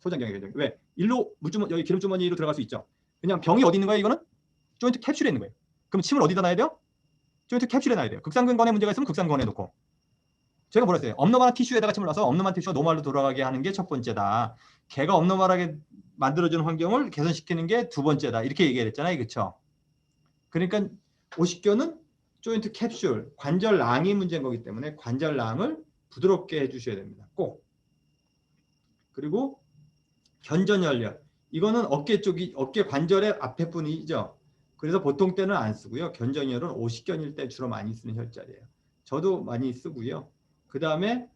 소장경의 견적. 왜? 일로 물주머니 여기 기름주머니로 들어갈 수 있죠. 그냥 병이 어디 있는 거예요? 이거는 조인트 캡슐에 있는 거예요. 그럼 침을 어디다 놔야 돼요? 조인트 캡슐에 놔야 돼요. 극상근건에 문제가 있으면 극상근건에 놓고. 제가 뭐라 했어요? 엄노멀한 티슈에다가 침을 놔서 엄노멀한 티슈가 노멀로 돌아가게 하는 게 첫 번째다. 개가 엄노멀하게 만들어주는 환경을 개선시키는 게 두 번째다. 이렇게 얘기했잖아요. 그렇죠? 그러니까 오십견은 조인트 캡슐, 관절낭이 문제인 거기 때문에 관절낭을 부드럽게 해주셔야 됩니다. 꼭. 그리고 견전열력. 이거는 어깨 쪽이 어깨 관절의 앞에 뿐이죠. 그래서 보통 때는 안 쓰고요. 견전열은 오십견일 때 주로 많이 쓰는 혈자리예요. 저도 많이 쓰고요. 그 다음에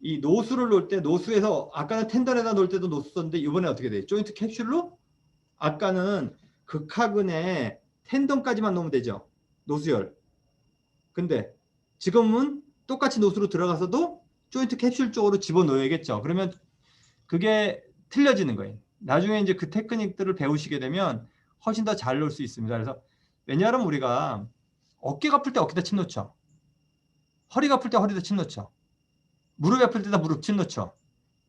이 노수를 놓을 때 노수에서 아까는 텐던에다 놓을 때도 노수 썼는데 이번에 어떻게 돼요? 조인트 캡슐로 아까는 극하근에 텐던까지만 놓으면 되죠. 노수열. 근데 지금은 똑같이 노수로 들어가서도 조인트 캡슐 쪽으로 집어넣어야겠죠. 그러면 그게 틀려지는 거예요. 나중에 이제 그 테크닉들을 배우시게 되면 훨씬 더 잘 놓을 수 있습니다. 그래서 왜냐하면 우리가 어깨가 아플 때 어깨다 침 놓죠. 허리가 아플 때 허리다 침 놓죠. 무릎이 아플 때다 무릎 침 놓죠.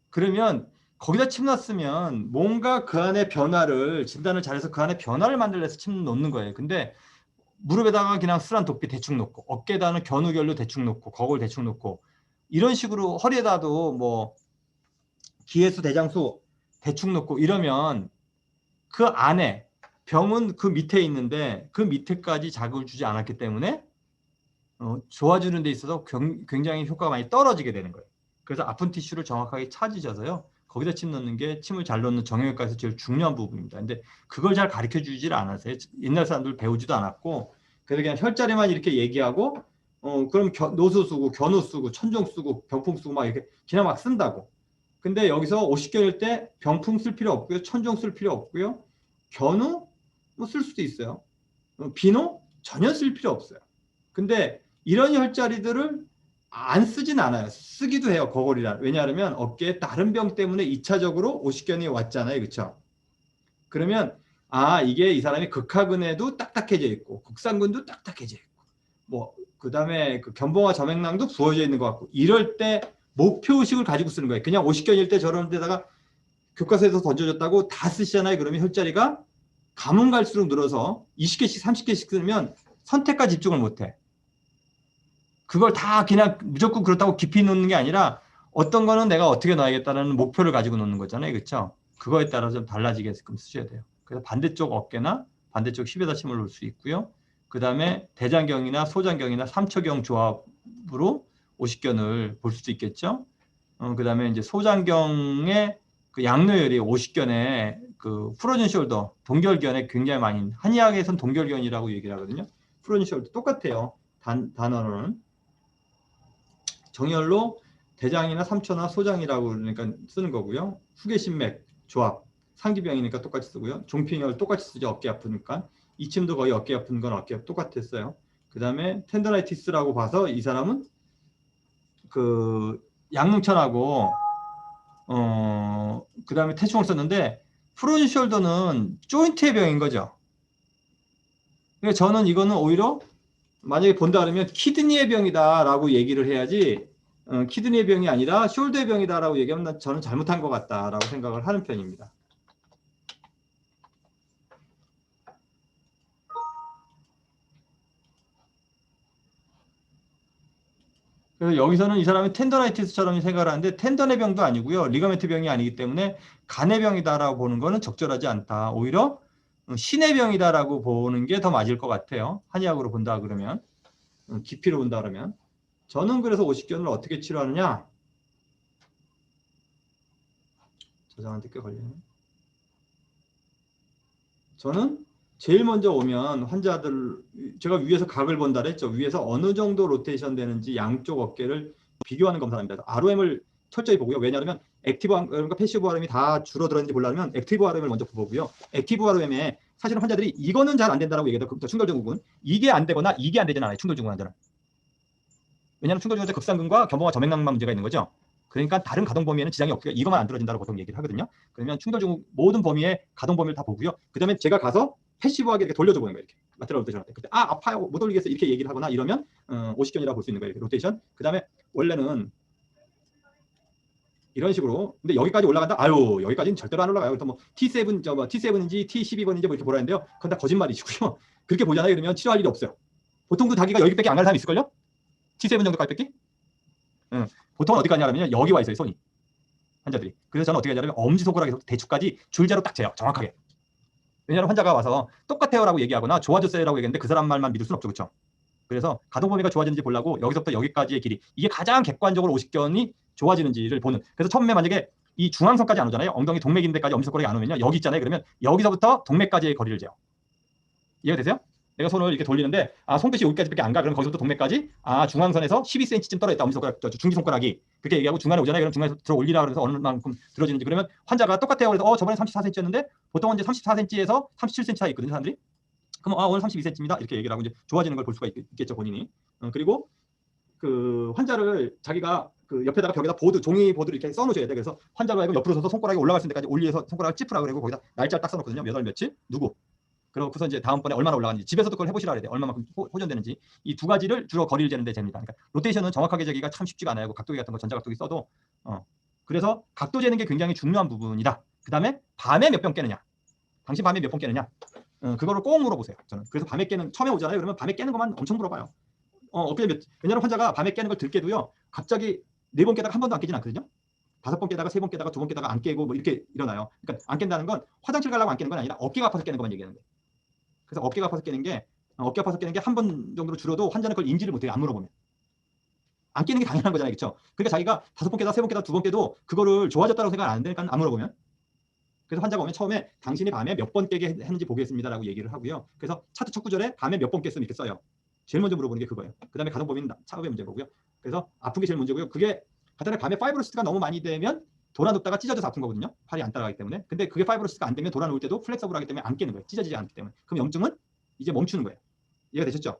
그러면 거기다 침 놨으면 뭔가 그 안에 변화를 진단을 잘해서 그 안에 변화를 만들어서 침 놓는 거예요. 근데 무릎에다가 그냥 쓰란 도피 대충 놓고 어깨에다는 견우결로 대충 놓고 거울 대충 놓고 이런 식으로 허리에다도 뭐 기해수 대장수 대충 놓고 이러면 그 안에 병은 그 밑에 있는데 그 밑에까지 자극을 주지 않았기 때문에 좋아지는 데 있어서 굉장히 효과가 많이 떨어지게 되는 거예요. 그래서 아픈 티슈를 정확하게 찾으셔서요. 거기다 침 넣는 게 침을 잘 넣는 정형외과에서 제일 중요한 부분입니다. 근데 그걸 잘 가르쳐 주질 않았어요. 옛날 사람들 배우지도 않았고 그래서 그냥 혈자리만 이렇게 얘기하고 그럼 노수 쓰고 견우 쓰고 천종 쓰고 병풍 쓰고 막 이렇게 그냥 막 쓴다고. 근데 여기서 50견일 때 병풍 쓸 필요 없고요. 천종 쓸 필요 없고요. 견우 뭐 쓸 수도 있어요. 비노 전혀 쓸 필요 없어요. 근데 이런 혈자리들을 안 쓰진 않아요. 쓰기도 해요. 거골이라. 왜냐하면 어깨에 다른 병 때문에 2차적으로 오십견이 왔잖아요. 그렇죠? 그러면 이게 이 사람이 극하근에도 딱딱해져 있고 극상근도 딱딱해져 있고 뭐 그다음에 그 견봉화 점액낭도 부어져 있는 것 같고 이럴 때 목표의식을 가지고 쓰는 거예요. 그냥 오십견일 때 저런 데다가 교과서에서 던져줬다고 다 쓰시잖아요. 그러면 혈자리가 가면 갈수록 늘어서 20개씩 30개씩 쓰면 선택과 집중을 못해. 그걸 다 그냥 무조건 그렇다고 깊이 놓는 게 아니라 어떤 거는 내가 어떻게 놔야겠다는 목표를 가지고 놓는 거잖아요. 그렇죠? 그거에 따라 좀 달라지게끔 쓰셔야 돼요. 그래서 반대쪽 어깨나 반대쪽 힙에다 침을 놓을 수 있고요. 그 다음에 대장경이나 소장경이나 삼초경 조합으로 오십견을 볼 수도 있겠죠. 그 다음에 이제 소장경의 그 양노열이 오십견에 그 프로즌 숄더, 동결견에 굉장히 많이, 한의학에서는 동결견이라고 얘기를 하거든요. 프로즌 숄더 똑같아요. 단어는. 정열로 대장이나 삼초나 소장이라고 그러니까 쓰는 거고요. 후계신맥 조합, 상기병이니까 똑같이 쓰고요. 종핑열 똑같이 쓰죠. 어깨 아프니까. 이침도 거의 어깨 아픈 건 어깨 똑같았어요. 그 다음에 텐더나이티스라고 봐서 이 사람은 그 양릉천하고 그 다음에 태충을 썼는데 프로즌 숄더는 조인트의 병인 거죠. 그러니까 저는 이거는 오히려 만약에 본다 그러면 키드니의 병이다라고 얘기를 해야지 키드니의 병이 아니라 숄더의 병이다라고 얘기하면 저는 잘못한 것 같다라고 생각을 하는 편입니다. 그래서 여기서는 이 사람이 텐더나이티스처럼 생각을 하는데 텐던의 병도 아니고요. 리가멘트 병이 아니기 때문에 간의 병이다라고 보는 거는 적절하지 않다. 오히려 신의 병이다라고 보는 게 더 맞을 것 같아요. 한의학으로 본다 그러면. 깊이로 본다 그러면. 저는 그래서 오십견을 어떻게 치료하느냐. 저장한테 꽤 걸리네. 저는 제일 먼저 오면 환자들, 제가 위에서 각을 본다 그랬죠. 위에서 어느 정도 로테이션 되는지 양쪽 어깨를 비교하는 검사입니다. ROM을 철저히 보고요. 왜냐하면 액티브 ROM과 패시브 ROM이 다 줄어들었는지 보려면 액티브 ROM을 먼저 보고요. 액티브 ROM에 사실은 환자들이 이거는 잘 안 된다라고 얘기해도 충돌증후군 이게 안 되거나 이게 안 되진 않아요. 충돌증후군 환자는. 왜냐하면 충돌증후군 극상근과 견봉화 점액낭만 문제가 있는 거죠. 그러니까 다른 가동 범위에는 지장이 없고 이것만 안 들어진다고 보통 얘기를 하거든요. 그러면 충돌증후군 모든 범위의 가동 범위를 다 보고요. 그다음에 제가 가서 패시브하게 이렇게 돌려줘 보는 거예요. 이렇게 라테럴 로테이션 할 때. 그때 아파요 못 돌리겠어 이렇게 얘기를 하거나 이러면 오십견이라고 볼 수 있는 거예요. 이렇게 로테이션. 그다음에 원래는 이런 식으로. 근데 여기까지 올라간다? 아유, 여기까지는 절대로 안 올라가요. 그래서 뭐 T7, T7인지 T12번인지 뭐 이렇게 보라는데요. 그건 다 거짓말이시고요. 그렇게 보잖아요. 그러면 치료할 일이 없어요. 보통도 자기가 여기밖에 안 갈 사람이 있을걸요? T7 정도까지 뺏기? 응. 보통은 어디 가냐 하면 여기 와 있어요, 손이. 환자들이. 그래서 저는 어떻게 하냐면 엄지손가락에서 대추까지 줄자로 딱 재요. 정확하게. 왜냐하면 환자가 와서 똑같아요라고 얘기하거나 좋아졌어요라고 얘기했는데 그 사람 말만 믿을 수는 없죠. 그렇죠? 그래서 가동 범위가 좋아지는지 보려고 여기서부터 여기까지의 길이, 이게 가장 객관적으로 오십견이 좋아지는지를 보는. 그래서 처음에 만약에 이 중앙선까지 안 오잖아요. 엉덩이 동맥인대까지 엄지손가락이 안 오면요. 여기 있잖아요. 그러면 여기서부터 동맥까지의 거리를 재요. 이해가 되세요? 내가 손을 이렇게 돌리는데 손끝이 여기까지밖에 안 가. 그럼 거기서부터 동맥까지 중앙선에서 12cm쯤 떨어졌다. 엄지손가락, 중지손가락이. 그렇게 얘기하고 중간에 오잖아요. 그럼 중간에서 들어 올리라 그래서 어느 만큼 들어지는지. 그러면 환자가 똑같아요. 그래서 저번에 34cm였는데 보통은 이제 34cm에서 37cm 사이 있거든요, 사람들이. 그럼 오늘 32cm입니다. 이렇게 얘기를 하고 이제 좋아지는 걸 볼 수가 있겠죠, 본인이. 그리고 그 환자를 자기가 그 옆에다가 벽에다 종이 보드를 이렇게 써놓으셔야 돼. 그래서 환자가 옆으로 서서 손가락이 올라갈 수 있는 데까지 올리해서 손가락을 찝으라고 그러고 거기다 날짜를 딱 써놓거든요. 몇 월 며칠 누구. 그러고서 이제 다음번에 얼마나 올라가는지 집에서도 그걸 해보시라 그래야 돼. 얼마만큼 호전되는지. 이 두 가지를 주로 거리를 재는 데 잽니다. 그러니까 로테이션은 정확하게 재기가 참 쉽지가 않아요. 각도기 같은 거 전자각도기 써도 그래서 각도 재는 게 굉장히 중요한 부분이다. 그 다음에 밤에 몇 병 깨느냐. 당신 밤에 몇 번 깨느냐. 그거를 꼭 물어보세요. 저는. 그래서 밤에 깨는, 처음에 오잖아요. 그러면 밤에 깨는 것만 엄청 물어봐요. 왜냐면 환자가 밤에 깨는 걸 들 깨도요. 갑자기 4번 깨다가 한 번도 안 깨진 않거든요. 5번 깨다가 3번 깨다가 2번 깨다가 안 깨고 뭐 이렇게 일어나요. 그러니까 안 깬다는 건 화장실 가려고 안 깨는 건 아니라 어깨가 아파서 깨는 것만 얘기하는 거예요. 그래서 어깨가 아파서 깨는 게 한 번 정도로 줄어도 환자는 그걸 인지를 못해요. 안 물어보면. 안 깨는 게 당연한 거잖아요. 그렇죠? 그러니까 자기가 5번 깨다 3번 깨다 2번 깨도 그거를 좋아졌다고 생각 안 되니까 안 물어보면. 그래서 환자가 오면 처음에 당신이 밤에 몇 번 깨게 했는지 보겠습니다라고 얘기를 하고요. 그래서 차트 첫 구절에 밤에 몇 번 깼으면 이렇게 써요. 제일 먼저 물어보는 게 그거예요. 그 다음에 가동 범위는 차급의 문제고요. 그래서 아픈 게 제일 문제고요. 그게 간단하게 밤에 파이브로시스가 너무 많이 되면 돌아눕다가 찢어져서 아픈 거거든요. 팔이 안 따라가기 때문에. 근데 그게 파이브로시스가 안 되면 돌아누울 때도 플렉서블하기 때문에 안 깨는 거예요. 찢어지지 않기 때문에. 그럼 염증은 이제 멈추는 거예요. 이해가 되셨죠?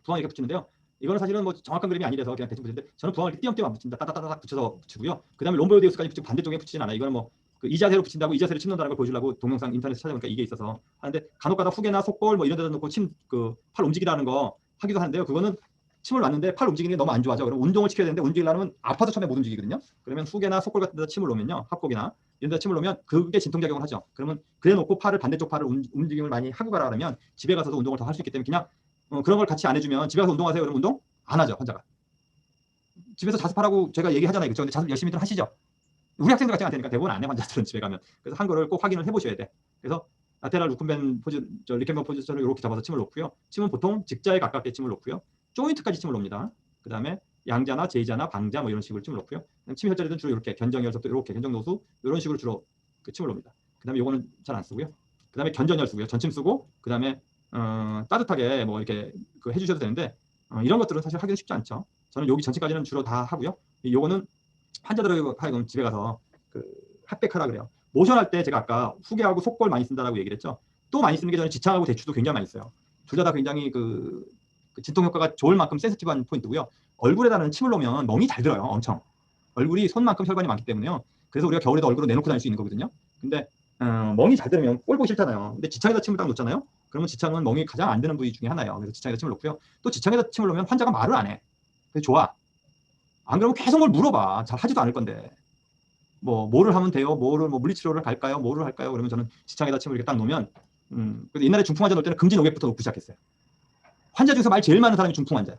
부항 이렇게 붙이는데요. 이거는 사실은 뭐 정확한 그림이 아니라서 그냥 대충 붙이는데 저는 부항을 띄엄띄엄 안 붙입니다. 따따따딱 붙여서 붙이고요. 그 다음에 롬보이디우스까지 붙이고 반대쪽에 붙이진 않아요. 이거는 뭐 이 자세로 붙인다고 이 자세를 침는다는 걸 보여주려고 동영상 인터넷에서 찾아보니까 이게 있어서 하는데 간혹가다 후계나 속골 뭐 이런 데다 놓고 팔 움직이라는 거 하기도 하는데요. 그거는 침을 놨는데 팔 움직이는 게 너무 안 좋아져. 그럼 운동을 시켜야 되는데 움직이려면 아파서 처음에 못 움직이거든요. 그러면 후계나 속골 같은 데다 침을 놓으면요. 합곡이나 이런 데다 침을 놓으면 그게 진통작용을 하죠. 그러면 그래 놓고 반대쪽 팔을 움직임을 많이 하고 가라 그러면 집에 가서도 운동을 더 할 수 있기 때문에 그냥 그런 걸 같이 안 해주면 집에 가서 운동하세요. 그러면 운동 안 하죠. 환자가. 집에서 자습하라고 제가 얘기하잖아요. 그렇죠? 근데 자습 열심히들 하시죠. 우리 학생들 같은 경우는 대부분 안 해. 환자들은 집에 가면. 그래서 한 거를 꼭 확인을 해보셔야 돼. 그래서 라테랄 루쿤벤 포즈, 리켄벤 포지션을 이렇게 잡아서 침을 놓고요. 침은 보통 직자에 가깝게 침을 놓고요. 조인트까지 침을 놓습니다. 그 다음에 양자나 제이자나 방자 뭐 이런 식으로 침을 놓고요. 침 혈자리는 주로 이렇게 견정열서부터 이렇게 견정노수 이런 식으로 주로 그 침을 놓습니다. 그 다음에 요거는 잘 안 쓰고요. 그 다음에 견전열 쓰고요. 전침 쓰고 그 다음에 따뜻하게 뭐 이렇게 해주셔도 되는데 이런 것들은 사실 하기는 쉽지 않죠. 저는 여기 전침까지는 주로 다 하고요. 요거는 환자들 하여금 집에 가서 핫백하라 그래요. 모션할 때 제가 아까 후계하고 속골 많이 쓴다라고 얘기를 했죠. 또 많이 쓰는 게 저는 지창하고 대추도 굉장히 많이 써요. 둘 다 굉장히 그 진통 효과가 좋을 만큼 센시티브한 포인트고요. 얼굴에다는 침을 놓으면 멍이 잘 들어요. 엄청. 얼굴이 손만큼 혈관이 많기 때문에요. 그래서 우리가 겨울에도 얼굴을 내놓고 다닐 수 있는 거거든요. 근데 멍이 잘 들으면 꼴 보기 싫잖아요. 근데 지창에다 침을 딱 놓잖아요. 그러면 지창은 멍이 가장 안 드는 부위 중에 하나예요. 그래서 지창에다 침을 놓고요. 또 지창에다 침을 놓으면 환자가 말을 안 해. 그래서 좋아. 안 그러면 계속 뭘 물어봐. 잘 하지도 않을 건데. 뭐를 하면 돼요? 물리치료를 갈까요? 뭐를 할까요? 그러면 저는 지창에다 침을 이렇게 딱 놓으면 그래서 옛날에 중풍 환자 놓을 때는 금지 녹액부터 놓고 시작했어요. 환자 중에서 말 제일 많은 사람이 중풍 환자예요.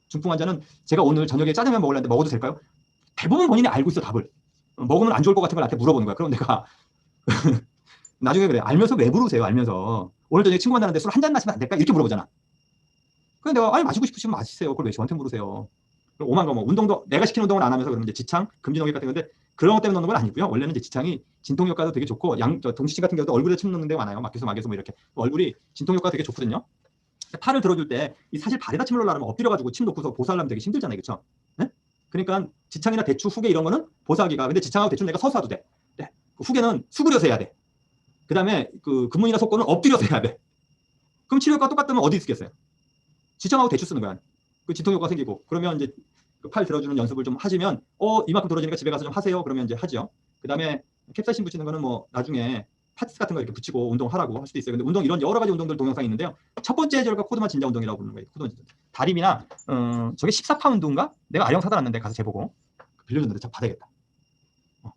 중풍 환자는 제가 오늘 저녁에 짜장면 먹으려는데 먹어도 될까요? 대부분 본인이 알고 있어 답을. 먹으면 안 좋을 것 같은 걸 나한테 물어보는 거야. 그럼 내가 나중에 그래. 알면서 왜 물으세요? 알면서 오늘 저녁에 친구 만나는데 술 한 잔 마시면 안 될까? 이렇게 물어보잖아. 그럼 내가 아니 마시고 싶으시면 마시세요. 그걸 왜 저한테 물으세요? 오만 거 뭐 운동도 내가 시키는 운동을 안 하면서 그러면 이제 지창 금지 녹액 같은 건데 그런 것 때문에 넣는 건 아니고요. 원래는 이제 지창이 진통 효과도 되게 좋고 동시침 같은 경우도 얼굴에 침 넣는 데가 많아요. 막혀서 뭐 이렇게 얼굴이 진통 효과가 되게 좋거든요. 팔을 들어줄 때 사실 발에다 침을 놓으려면 엎드려가지고 침 놓고서 보살하면 되게 힘들잖아요. 그렇죠? 네? 그러니까 지창이나 대추, 후계 이런 거는 보살하기가 근데 지창하고 대추는 내가 서서 해도 돼. 네. 후계는 수그려서 해야 돼. 그 다음에 그 금문이나 속고는 엎드려서 해야 돼. 그럼 치료 효과가 똑같으면 어디 있겠어요? 지창하고 대추 쓰는 거야. 그 진통 효과가 생기고 그러면 이제 팔 들어주는 연습을 좀 하시면 이만큼 들어지니까 집에 가서 좀 하세요. 그러면 이제 하죠. 그 다음에 캡사이신 붙이는 거는 뭐 나중에 파츠 같은 거 이렇게 붙이고 운동하라고 할 수도 있어요. 근데 운동 이런 여러 가지 운동들 동영상이 있는데요. 첫 번째 해절과 코드만 진자 운동이라고 부르는 거예요. 코드만 진자. 다림이나 저게 14파운드인가? 내가 아령 사다 놨는데 가서 재보고 빌려줬는데 저 받아야겠다.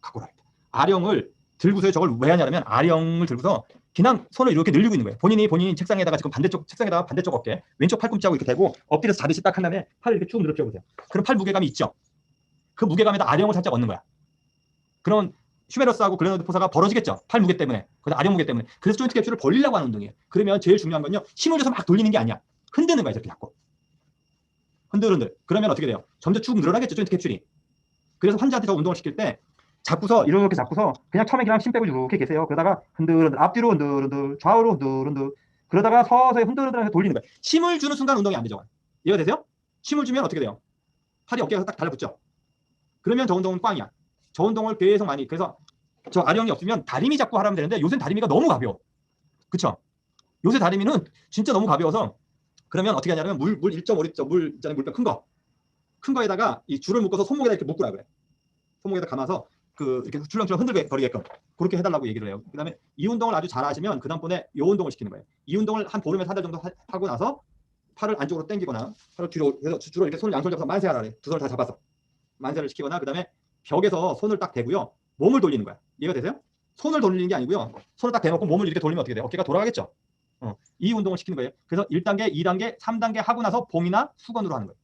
갖고 와야겠다. 아령을 들고서 저걸 왜 하냐면 아령을 들고서 그냥 손을 이렇게 늘리고 있는 거예요. 본인이 책상에다가 지금 반대쪽 책상에다가 반대쪽 어깨 왼쪽 팔꿈치하고 이렇게 대고 엎드려서 자듯이 딱 한 다음에 팔을 이렇게 쭉 늘어뜨려 보세요. 그럼 팔 무게감이 있죠. 그 무게감에다 아령을 살짝 얻는 거야. 그런 휴메러스하고 글래너드 포사가 벌어지겠죠. 팔 무게 때문에. 그래서 아령 무게 때문에. 그래서 조인트 캡슐을 벌리려고 하는 운동이에요. 그러면 제일 중요한 건요. 힘을 줘서 막 돌리는 게 아니야. 흔드는 거야. 이렇게 자꾸. 흔들흔들. 그러면 어떻게 돼요? 점점 쭉 늘어나겠죠. 조인트 캡슐이. 그래서 환자한테 저 운동을 시킬 때 잡고서 이렇게 잡고서 그냥 처음에 그냥 심 빼고 이렇게 계세요. 그러다가 흔들흔들 앞뒤로 흔들흔들 좌우로 흔들흔들 그러다가 서서히 흔들흔들해서 돌리는 거예요. 힘을 주는 순간 운동이 안 되죠. 이해가 되세요? 힘을 주면 어떻게 돼요? 팔이 어깨가 딱 달라붙죠. 그러면 저 운동은 꽝이야. 저 운동을 계속 많이 그래서 저 아령이 없으면 다리미 잡고 하라면 되는데 요새는 다리미가 너무 가벼워. 그쵸? 요새 다리미는 진짜 너무 가벼워서 그러면 어떻게 하냐면 물 1.5리터 물 있잖아요. 물병 큰 거에다가 이 줄을 묶어서 손목에다 이렇게 묶으라 그래. 손목에다 감아서 그 이렇게 출렁출렁 흔들게 버리게끔 그렇게 해달라고 얘기를 해요. 그다음에 이 운동을 아주 잘하시면 그 다음번에 이 운동을 시키는 거예요. 이 운동을 한 보름에서 한 달 정도 하고 나서 팔을 안쪽으로 당기거나 팔을 뒤로 해서 주로 이렇게 손을 양손 잡아서 만세하라 그래. 두 손을 다 잡아서 만세를 시키거나 그다음에 벽에서 손을 딱 대고요. 몸을 돌리는 거야. 이해가 되세요? 손을 돌리는 게 아니고요. 손을 딱 대놓고 몸을 이렇게 돌리면 어떻게 돼요? 어깨가 돌아가겠죠. 이 운동을 시키는 거예요. 그래서 1단계, 2단계, 3단계 하고 나서 봉이나 수건으로 하는 거예요.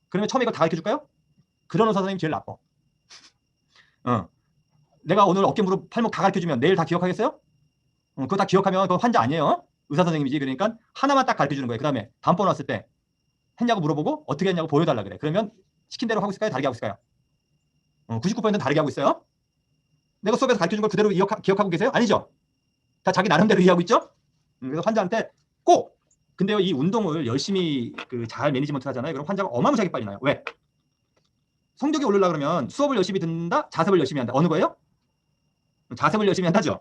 그러면 처음에 이거 다 가르쳐 줄까요? 그러는 선생님이 제일 나빠. 내가 오늘 어깨, 무릎, 팔목 다 가르쳐 주면 내일 다 기억하겠어요? 그거 다 기억하면 그건 환자 아니에요. 의사 선생님이지. 그러니까 하나만 딱 가르쳐 주는 거예요. 그다음에 다음번 왔을 때 했냐고 물어보고 어떻게 했냐고 보여달라 그래. 그러면 시킨 대로 하고 있을까요? 다르게 하고 있을까요? 99%는 다르게 하고 있어요. 내가 수업에서 가르쳐 준 걸 그대로 기억하고 계세요? 아니죠? 다 자기 나름대로 이해하고 있죠? 그래서 환자한테 꼭 근데요 이 운동을 열심히 잘 매니지먼트 하잖아요. 그럼 환자가 어마무시하게 빨리 나요. 왜? 성적이 오르려고 그러면 수업을 열심히 듣는다, 자습을 열심히 한다. 어느 거예요? 자습을 열심히 한다죠.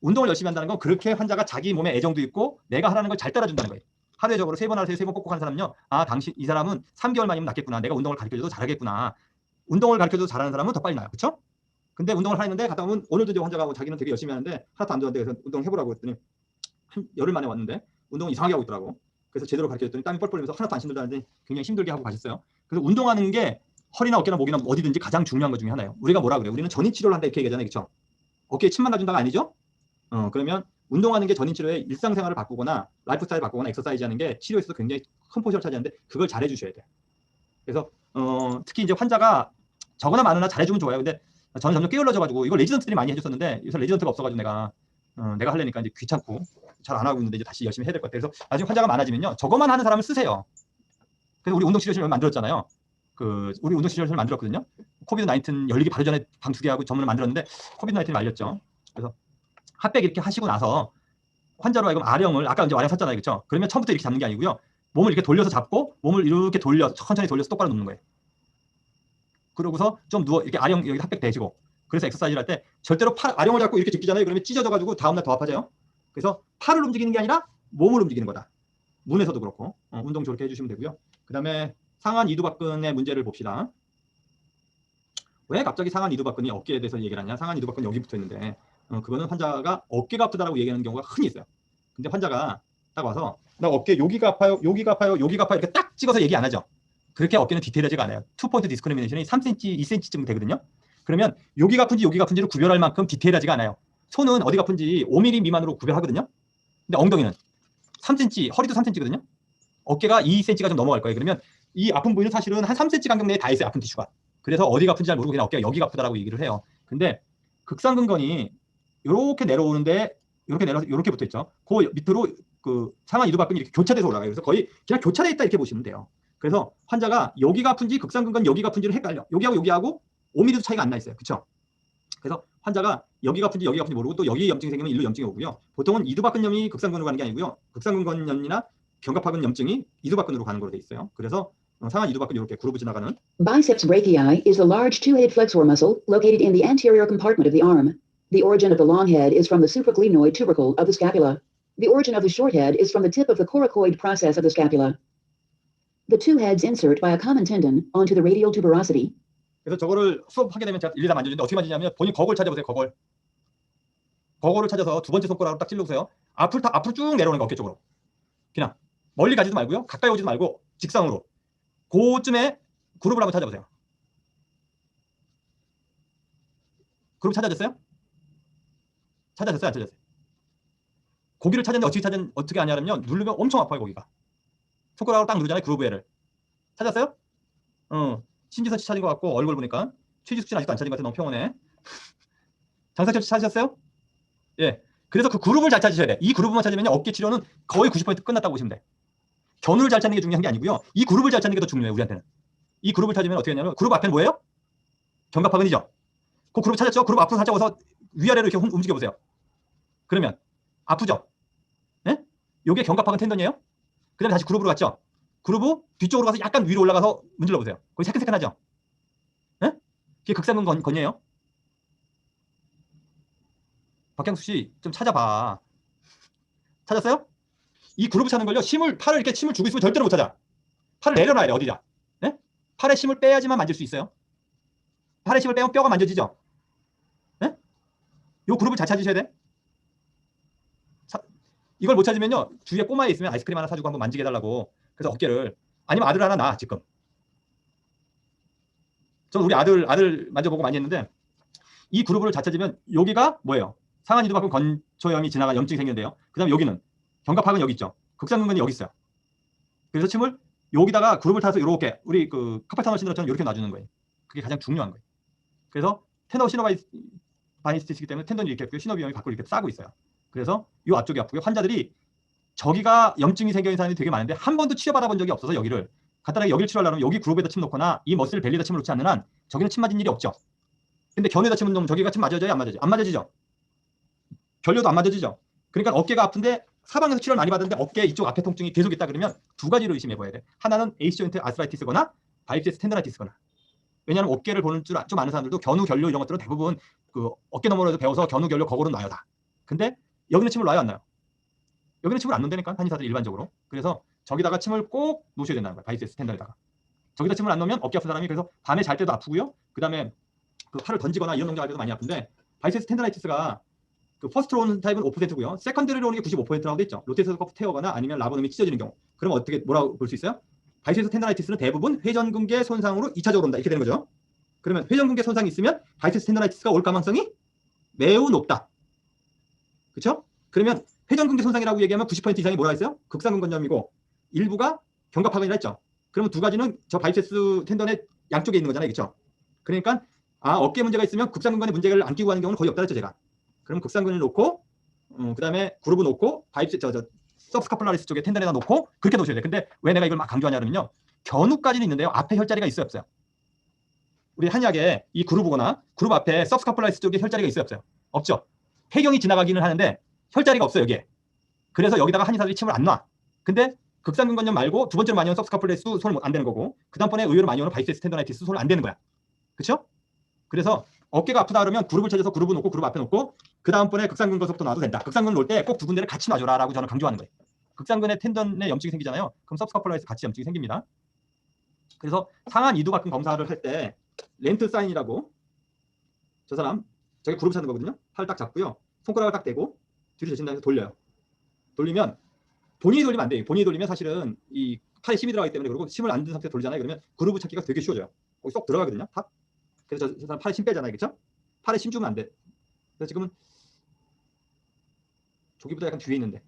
운동을 열심히 한다는 건 그렇게 환자가 자기 몸에 애정도 있고 내가 하라는 걸 잘 따라준다는 거예요. 하루적으로 3번 하세요, 3번 꼭꼭 하는 사람은요. 아, 이 사람은 3개월 만이면 낫겠구나. 내가 운동을 가르쳐줘도 잘하겠구나. 운동을 가르쳐줘도 잘하는 사람은 더 빨리 나요. 그렇죠? 근데 운동을 하는데 갔다 오면 오늘도 이제 환자가 자기는 되게 열심히 하는데 하나도 안 좋아한대. 그래서 운동 해보라고 했더니 한 열흘 만에 왔는데 운동을 이상하게 하고 있더라고. 그래서 제대로 가르쳐줬더니 땀이 뻘뻘 흘리면서 하나도 안 힘들다는데 굉장히 힘들게 하고 가셨어요. 그래서 운동하는 게 허리나 어깨나 목이나 어디든지 가장 중요한 것 중에 하나예요. 우리가 뭐라 그래요? 우리는 전인 치료를 한다 이렇게 얘기하잖아요. 그렇죠? 어깨에 침만 놔준다가 아니죠? 그러면 운동하는 게 전인 치료의 일상생활을 바꾸거나 라이프 스타일 바꾸거나 엑서사이즈 하는 게 치료에서도 굉장히 큰 포션을 차지하는데 그걸 잘해 주셔야 돼요. 그래서 특히 이제 환자가 적거나 많으나 잘해주면 좋아요. 근데 저는 점점 게을러져 가지고 이걸 레지던트들이 많이 해줬었는데 요새 레지던트가 없어가지고 내가 하려니까 이제 귀찮고 잘 안 하고 있는데 이제 다시 열심히 해야 될 것 같아요. 그래서 나중에 환자가 많아지면요 저거만 하는 사람을 쓰세요. 그래서 우리 운동치료실 만들었잖아요. 우리 운동치료실 만들었거든요. 코비드 19 열리기 바로 전에 방 2개 하고 전문을 만들었는데 코비드 19이 말렸죠. 그래서 핫백 이렇게 하시고 나서 환자로 하여금 아령을 아까 이제 아령 샀잖아요. 그렇죠? 그러면 처음부터 이렇게 잡는 게 아니고요. 몸을 이렇게 돌려서 잡고 몸을 이렇게 돌려 천천히 돌려서 똑바로 눕는 거예요. 그러고서 좀 누워 이렇게 아령 여기 핫백 대시고 그래서 엑서사이즈를 할 때 절대로 아령을 잡고 이렇게 짚기잖아요. 그러면 찢어져 가지고 다음날 더 아파져요. 그래서 팔을 움직이는 게 아니라 몸을 움직이는 거다. 문에서도 그렇고 운동 저렇게 해주시면 되고요. 그 다음에 상한 이두박근의 문제를 봅시다. 왜 갑자기 상한 이두박근이 어깨에 대해서 얘기를 하냐? 상한 이두박근이 여기 붙어 있는데 그거는 환자가 어깨가 아프다라고 얘기하는 경우가 흔히 있어요. 근데 환자가 딱 와서 나 어깨 여기가 아파요, 여기가 아파요, 여기가 아파요 이렇게 딱 찍어서 얘기 안 하죠. 그렇게 어깨는 디테일하지가 않아요. 2포인트 디스크리미네이션이 3cm, 2cm쯤 되거든요. 그러면 여기가 아픈지 여기가 아픈지를 구별할 만큼 디테일하지가 않아요. 손은 어디가 아픈지 5mm 미만으로 구별하거든요. 근데 엉덩이는 3cm, 허리도 3cm거든요. 어깨가 2cm가 좀 넘어갈 거예요. 그러면 이 아픈 부위는 사실은 한 3cm 간격 내에 다 있어요. 아픈 티슈가. 그래서 어디가 아픈지 잘 모르고 그냥 어깨가 여기가 아프다라고 얘기를 해요. 근데 극상근건이 이렇게 내려오는데 이렇게 내려서 이렇게 붙어 있죠. 그 밑으로 상한 이두박근이 이렇게 교차돼서 올라가요. 그래서 거의 그냥 교차돼 있다 이렇게 보시면 돼요. 그래서 환자가 여기가 아픈지 극상근건 여기가 아픈지를 헷갈려. 여기하고 여기하고 5mm도 차이가 안 나 있어요. 그렇죠? 그래서 환자가 여기가 아픈지 여기가 아픈지 모르고 또 여기 염증이 생기면 일로 염증이 오고요. 보통은 이두박근염이 극상근으로 가는 게 아니고요. 극상근건염이나 견갑하근 염증이 이두박근으로 가는 걸로 돼 있어요. 그래서 상한 이두박근 이렇게 그룹을 지나가는 Biceps brachii is the large two-headed flexor muscle located in the anterior compartment of the arm. The origin of the long head is from the supraglenoid tubercle of the scapula. The origin of the short head is from the tip of the coracoid process of the scapula. The two heads insert by a common tendon onto the radial tuberosity. 그래서 저거를 수업하게 되면 제가 일일이 다 만져주는데 어떻게 만지냐면 본인 거울 찾아보세요. 거울을 찾아서 두 번째 손가락으로 딱 찔러보세요. 앞으로 쭉 내려오는 거 어깨 쪽으로. 그냥 멀리 가지도 말고요. 가까이 오지도 말고 직선으로. 그쯤에 그룹을 한번 찾아보세요. 그룹 찾아졌어요? 찾아졌어요? 안 찾아졌어요? 고기를 찾았는데 어떻게 하냐면요. 누르면 엄청 아파요, 거기가. 손가락으로 딱 누르잖아요, 그루브에를. 찾았어요? 신지선 씨 찾은 것 같고, 얼굴 보니까. 최지숙 씨는 아직도 안 찾은 것 같아. 너무 평온해. 장석철 씨 찾으셨어요? 예. 그래서 그 그룹을 잘 찾으셔야 돼. 이 그룹만 찾으면 어깨 치료는 거의 90% 끝났다고 보시면 돼. 견우를 잘 찾는 게 중요한 게 아니고요. 이 그룹을 잘 찾는 게 더 중요해요, 우리한테는. 이 그룹을 찾으면 어떻게 하냐면, 그룹 앞에는 뭐예요? 견갑하근이죠. 그 그룹 찾았죠? 그룹 앞으로 살짝 와서 위아래로 이렇게 움직여 보세요. 그러면 아프죠? 예? 요게 견갑하근 텐던이에요. 그 다음에 다시 그룹으로 갔죠? 그룹 뒤쪽으로 가서 약간 위로 올라가서 문질러 보세요. 거기 새끈새끈하죠? 예? 그게 극상근 건이에요. 박경수 씨 좀 찾아봐. 찾았어요? 이 그룹을 찾는 걸요. 팔을 이렇게 힘을 주고 있으면 절대로 못 찾아. 팔을 내려놔야 돼. 어디다? 예? 팔에 힘을 빼야지만 만질 수 있어요. 팔에 힘을 빼면 뼈가 만져지죠? 예? 요 그룹을 잘 찾으셔야 돼. 이걸 못 찾으면요. 주위에 꼬마에 있으면 아이스크림 하나 사주고 한번 만지게 해달라고. 그래서 어깨를. 아니면 아들 하나 놔, 지금. 저는 우리 아들 만져보고 많이 했는데 이 그룹을 잘 찾으면 여기가 뭐예요? 상한 이두박근 건초염이 지나간 염증이 생기는데요. 그 다음에 여기는 견갑하근 여기 있죠. 극상근건이 여기 있어요. 그래서 침을 여기다가 그룹을 타서 이렇게 우리 그 카파타노 신드롬처럼 이렇게 놔주는 거예요. 그게 가장 중요한 거예요. 그래서 텐더 시노바이스티스이기 때문에 텐던이 이렇게 있고요. 시노비움이 밖으로 이렇게 싸고 있어요. 그래서 이 앞쪽이 아프고요. 환자들이 저기가 염증이 생겨 있는 사람이 되게 많은데 한 번도 치료받아 본 적이 없어서 여기를 간단하게 여기를 치료하려면 여기 그룹에다 침 놓거나 이 머슬 벨리에다 침을 놓지 않는 한 저기는 침 맞은 일이 없죠. 근데 견에다 침을 놓으면 저기가 침 맞아져요? 안 맞아져요? 안 맞아지죠? 결려도 안 맞아지죠? 그러니까 어깨가 아픈데 사방에서 치료를 많이 받았는데 어깨 이쪽 앞에 통증이 계속 있다 그러면 두 가지로 의심해 봐야 돼. 하나는 에이스 조인트 아스라이티스거나 바이셉스 텐더나이티스거나. 왜냐하면 어깨를 보는 줄 좀 아는 사람들도 견우, 결려 이런 것들은 대부분 그 어깨 너머로 배워서 견우, 결려, 거고로 놔요 다. 근데 여기는 침을 놔요 안 놔요? 여기는 침을 안 놓는다니까 한의사들 일반적으로. 그래서 저기다가 침을 꼭 놓으셔야 된다는 거야. 바이셉스 텐더에다가. 저기다 침을 안 놓으면 어깨 아픈 사람이 그래서 밤에 잘 때도 아프고요. 그다음에 그 팔을 던지거나 이런 동작할 때도 많이 아픈데 바이셉스 텐더나이티스가 그 퍼스트로 오는 타입은 5%고요. 세컨드리로 오는 게 95%라고 돼 있죠. 로테이서 커프 테어거나 아니면 라보놈이 찢어지는 경우. 그러면 어떻게 뭐라고 볼 수 있어요? 바이셉스 텐더나이티스는 대부분 회전근개 손상으로 2차적으로 온다. 이렇게 되는 거죠. 그러면 회전근개 손상이 있으면 바이셉스 텐더나이티스가 올 가능성이 매우 높다. 그렇죠? 그러면 회전근개 손상이라고 얘기하면 90% 이상이 뭐라 했어요? 극상근건염이고 일부가 견갑하근이라 했죠. 그러면 두 가지는 저 바이셉스 텐던의 양쪽에 있는 거잖아요. 그렇죠? 그러니까 어깨 문제가 있으면 극상근건에 문제를 안 끼고 하는 경우는 거의 없다 그랬죠, 제가. 그럼 극상근을 놓고 그다음에 그룹을 놓고 바이셉스 서브스카플라리스 쪽에 텐던에다 놓고 그렇게 놓으셔야 돼요. 근데 왜 내가 이걸 막 강조하냐면요. 견우까지는 있는데요. 앞에 혈자리가 있어요, 없어요? 우리 한약에 이 그룹이거나 그룹 앞에 서브스카플라리스 쪽에 혈자리가 있어요, 없어요? 없죠. 폐경이 지나가기는 하는데 혈자리가 없어요, 여기에. 그래서 여기다가 한의사들이 침을 안 놔. 근데 극상근건염 말고 두 번째로 많이 오는 서브스카플라리스 손을 안 되는 거고 그 다음번에 의외로 많이 오는 바이셉스 텐더나이티스 손을 안 되는 거야. 그렇죠? 그래서 어깨가 아프다 그러면 그룹을 찾아서 그룹을 놓고 그룹 앞에 놓고 그 다음번에 극상근거서부터 놔도 된다. 극상근 놓을 때 꼭 두 군데를 같이 놔줘라라고 저는 강조하는 거예요. 극상근에 텐던에 염증이 생기잖아요. 그럼 서브스카플라리스 같이 염증이 생깁니다. 그래서 상한 이두박근 검사를 할 때 렌트 사인이라고 저 사람 저기 그룹 찾는 거거든요. 팔 딱 잡고요. 손가락을 딱 대고 뒤로 제친 다음에 돌려요. 돌리면 본인이 돌리면 안 돼요. 본인이 돌리면 사실은 이 팔에 힘이 들어가기 때문에 그리고 힘을 안 든 상태에 돌리잖아요. 그러면 그룹을 찾기가 되게 쉬워져요. 거기 쏙 들어가거든요. 탑. 그래서 저 사람 팔에 힘 빼잖아요. 그렇죠? 팔에 힘 주면 안 돼. 그래서 지금은 조기보다 약간 뒤에 있는데.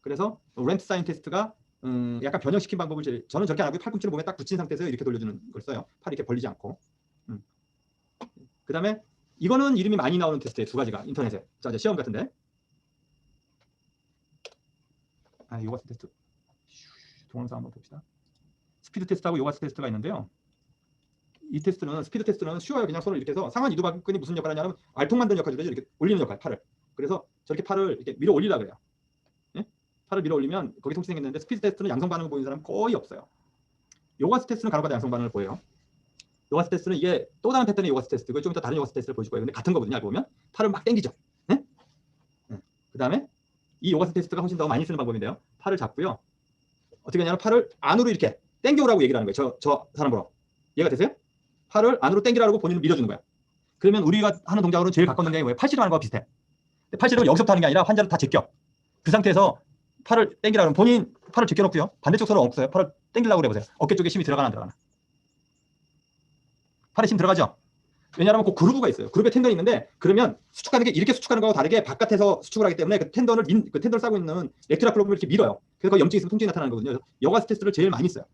그래서 렌트 사인 테스트가 약간 변형시킨 방법을 저는 저렇게 안 하고 팔꿈치를 몸에 딱 붙인 상태에서 이렇게 돌려주는 걸 써요. 팔이 이렇게 벌리지 않고. 그 다음에 이거는 이름이 많이 나오는 테스트예요. 두 가지가 인터넷에. 자, 이제 시험 같은데. 요가스 테스트. 동영상 한번 봅시다. 스피드 테스트하고 요가스 테스트가 있는데요. 이 테스트는 스피드 테스트는 쉬워요. 그냥 손을 이렇게 해서 상한 이두박근이 무슨 역할을 하냐면 알통 만드는 역할을 해요. 이렇게 올리는 역할, 팔을. 그래서 저렇게 팔을 이렇게 밀어 올리라 그래요. 예? 팔을 밀어 올리면 거기 통증이 생겼는데 스피드 테스트는 양성 반응을 보이는 사람은 거의 없어요. 요가스 테스트는 간혹가다 양성 반응을 보여요. 요가스 테스트는 이게 또 다른 패턴의 요가스 테스트고 좀 이따 다른 요가스 테스트를 보여줄 거예요. 근데 같은 거거든요. 알고 보면 팔을 막 당기죠. 예? 그 다음에 이 요가스 테스트가 훨씬 더 많이 쓰는 방법인데요. 팔을 잡고요. 어떻게 하냐면 팔을 안으로 이렇게 당겨오라고 얘기를 하는 거예요. 저 사람 보러. 이해가 되세요? 팔을 안으로 당기라고 본인을 밀어주는 거야. 그러면 우리가 하는 동작으로는 제일 가까운 동작이 뭐예요? 팔씨름 하는 거와 비슷해. 근데 팔씨름은 여기서부터 하는 게 아니라 환자를 다 제껴. 그 상태에서 팔을 당기라 그러면 본인 팔을 제껴놓고요. 반대쪽 손을 얹고요. 팔을 당기려고 해보세요. 어깨 쪽에 힘이 들어가나 안 들어가나. 팔에 힘 들어가죠? 왜냐하면 그 그루브가 있어요. 그룹에 텐던이 있는데 그러면 수축하는 게 이렇게 수축하는 거하고 다르게 바깥에서 수축을 하기 때문에 그 텐던을 싸고 있는 렉트라 클럽을 이렇게 밀어요. 그래서 그 염증이 있으면 통증이 나타나는 거거든요. 그래서 여가스 테스트를 제일 많이 써요.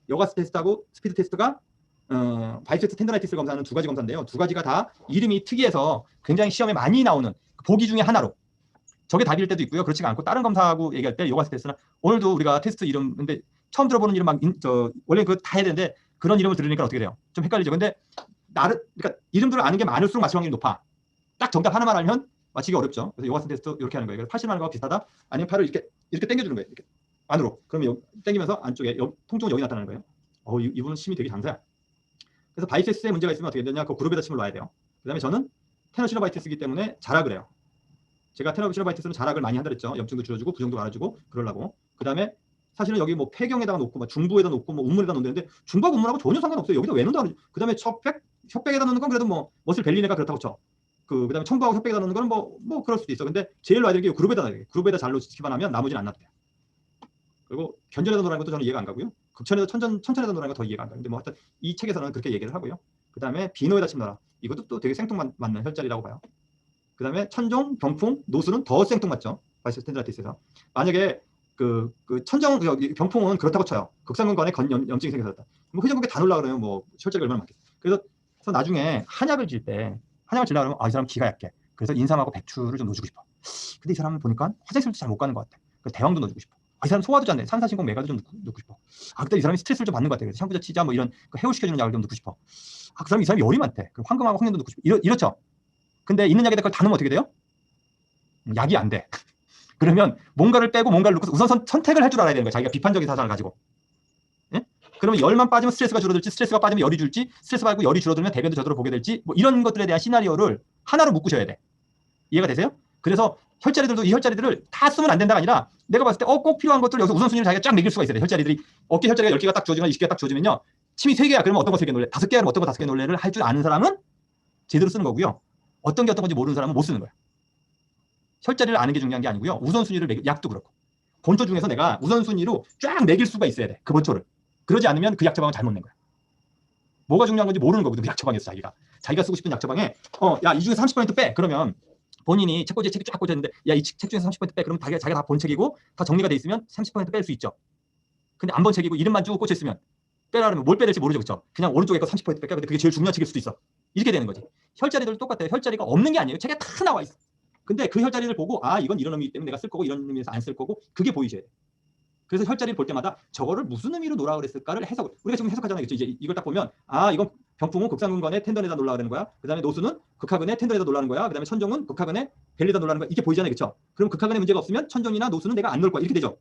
여가스 테스트하고 스피드 테스트가 바이셉스 텐더나이티스를 검사하는 두 가지 검사인데요. 두 가지가 다 이름이 특이해서 굉장히 시험에 많이 나오는 보기 중에 하나로 저게 답일 때도 있고요. 그렇지가 않고 다른 검사하고 얘기할 때 여가스 테스트는 오늘도 우리가 테스트 이름 근데 처음 들어보는 이름 원래 그거 다 해야 되는데 그런 이름을 들으니까 어떻게 돼요? 좀 헷갈리죠. 근데 그러니까 이름들을 아는 게 많을수록 맞출 확률이 높아. 딱 정답 하나만 알면 맞히기 어렵죠. 그래서 여가스 테스트 이렇게 하는 거예요. 80만 원과 비슷하다. 아니면 팔을 이렇게 당겨주는 거예요. 이렇게 안으로. 그러면 당기면서 안쪽에 통증은 여기 나타나는 거예요. 이분은 심이 되게 장사야. 그래서 바이세스에 문제가 있으면 어떻게 되냐? 그 그룹에다 침을 놔야 돼요. 그다음에 저는 테너시노바이티스이기 때문에 자락을 해요. 제가 테너시노바이티스는 자락을 많이 한다 그랬죠. 염증도 줄여주고 부종도 말아주고 그러려고. 그다음에 사실은 여기 뭐 폐경에다가 놓고 뭐 중부에다 놓고 뭐 운문에다 놓는데 중부하고 운문하고 전혀 상관없어요. 여기다 왜 놓는다 그러지? 그다음에 협백에다 놓는 건 그래도 뭐 머슬 벨리네가 그렇다고 쳐. 그다음에 첨부하고 협백에다 놓는 거는 뭐 그럴 수도 있어. 근데 제일 놔야 될 게 그룹에다 놔야 돼. 그룹에다 잘 놓치기만 하면 나머지는 안 놔도 돼요. 그리고 견전에다 놓으라는 것도 저는 이해가 안 가고요. 극천에다 천천에다 놓으라는 거 더 이해가 안 가요. 근데 뭐 하여튼 이 책에서는 그렇게 얘기를 하고요. 그다음에 비노에다 침 넣어라. 이것도 또 되게 생뚱맞는 혈자리라고 봐요. 그다음에 천종, 병풍, 노수는 더 생뚱맞죠. 바이세스 텐더라이티스에서. 만약에 그 천정 병풍은 그렇다고 쳐요. 극상근관에 염증이 생겨서 그렇다. 뭐 회전근개 다 놀라 그러면 뭐 혈자리가 얼마나 많겠어. 그래서 나중에 한약을 질 때 한약을 질라 그러면 이 사람 기가 약해. 그래서 인삼하고 백추를 좀 넣어주고 싶어. 근데 이 사람은 보니까 화장실도 잘 못 가는 것 같아. 그래서 대왕도 넣어주고 싶어. 이 사람 소화도 잘 안 돼. 산사신공 메가도 좀 넣고 싶어. 근데 이 사람이 스트레스를 좀 받는 것 같아. 그래서 샴푸자 치자 뭐 이런 해오시켜주는 약을 좀 넣고 싶어. 이 사람이 열이 많대. 그럼 황금하고 황련도 넣고 싶어. 이렇죠. 근데 있는 약에다 그걸 다 넣으면 어떻게 돼요? 약이 안 돼. 그러면 뭔가를 빼고 뭔가를 넣고 우선 선택을 할 줄 알아야 되는 거야. 자기가 비판적인 사상을 가지고. 예? 그러면 열만 빠지면 스트레스가 줄어들지, 스트레스가 빠지면 열이 줄지, 스트레스 받고 열이 줄어들면 대변도 저절로 보게 될지, 뭐 이런 것들에 대한 시나리오를 하나로 묶으셔야 돼. 이해가 되세요? 그래서 혈자리들도 이 혈자리들을 다 쓰면 안 된다가 아니라 내가 봤을 때 꼭 필요한 것들을 여기서 우선순위를 자기가 쫙 매길 수가 있어야 돼. 혈자리들이 어깨 혈자리가 10개가 딱 주어지면 20개가 딱 주어지면요. 침이 3개야. 그러면 어떤 거 3개 놀래? 5개 하면 어떤 거 5개 놀래를 할 줄 아는 사람은 제대로 쓰는 거고요. 어떤 게 어떤 건지 모르는 사람은 못 쓰는 거야. 혈자리를 아는 게 중요한 게 아니고요. 우선순위를 매길, 약도 그렇고. 본초 중에서 내가 우선순위로 쫙 매길 수가 있어야 돼. 그 본초를. 그러지 않으면 그 약 처방을 잘못 낸 거야. 뭐가 중요한 건지 모르는 거거든. 그 약 처방에서 자기가 쓰고 싶은 약 처방에 야, 이 중에서 30% 빼. 그러면 본인이 책꽂이에 책이 쫙 꽂혔는데 야, 이 책 중에서 30% 빼. 그러면 자기가 다 본책이고 다 정리가 돼 있으면 30% 뺄 수 있죠. 근데 안 본책이고 이름만 쭉 꽂혀 있으면 빼라 그러면 뭘 빼야 될지 모르죠. 그렇죠? 그냥 오른쪽에 거 30% 뺄까? 근데 그게 제일 중요한 책일 수도 있어. 이렇게 되는 거지. 혈자리들도 똑같아요. 혈자리가 없는 게 아니에요. 책에 다 나와 있어. 근데 그 혈자리를 보고 이건 이런 의미이기 때문에 내가 쓸 거고 이런 의미에서 안 쓸 거고 그게 보이셔야 돼. 그래서 혈자리를 볼 때마다 저거를 무슨 의미로 놓으라 그랬을까를 해석을 우리가 지금 해석하잖아요. 그렇죠? 이제 이걸 딱 보면 이건 병풍은 극상근관에 텐던에다 놓으라 그러는 거야. 그다음에 노수는 극하근에 텐던에다 놓으라는 거야. 그다음에 천종은 극하근에 벨리에다 놓으라는 거야. 이게 보이잖아요. 그렇죠? 그럼 극하근에 문제가 없으면 천종이나 노수는 내가 안 놓을 거야. 이렇게 되죠.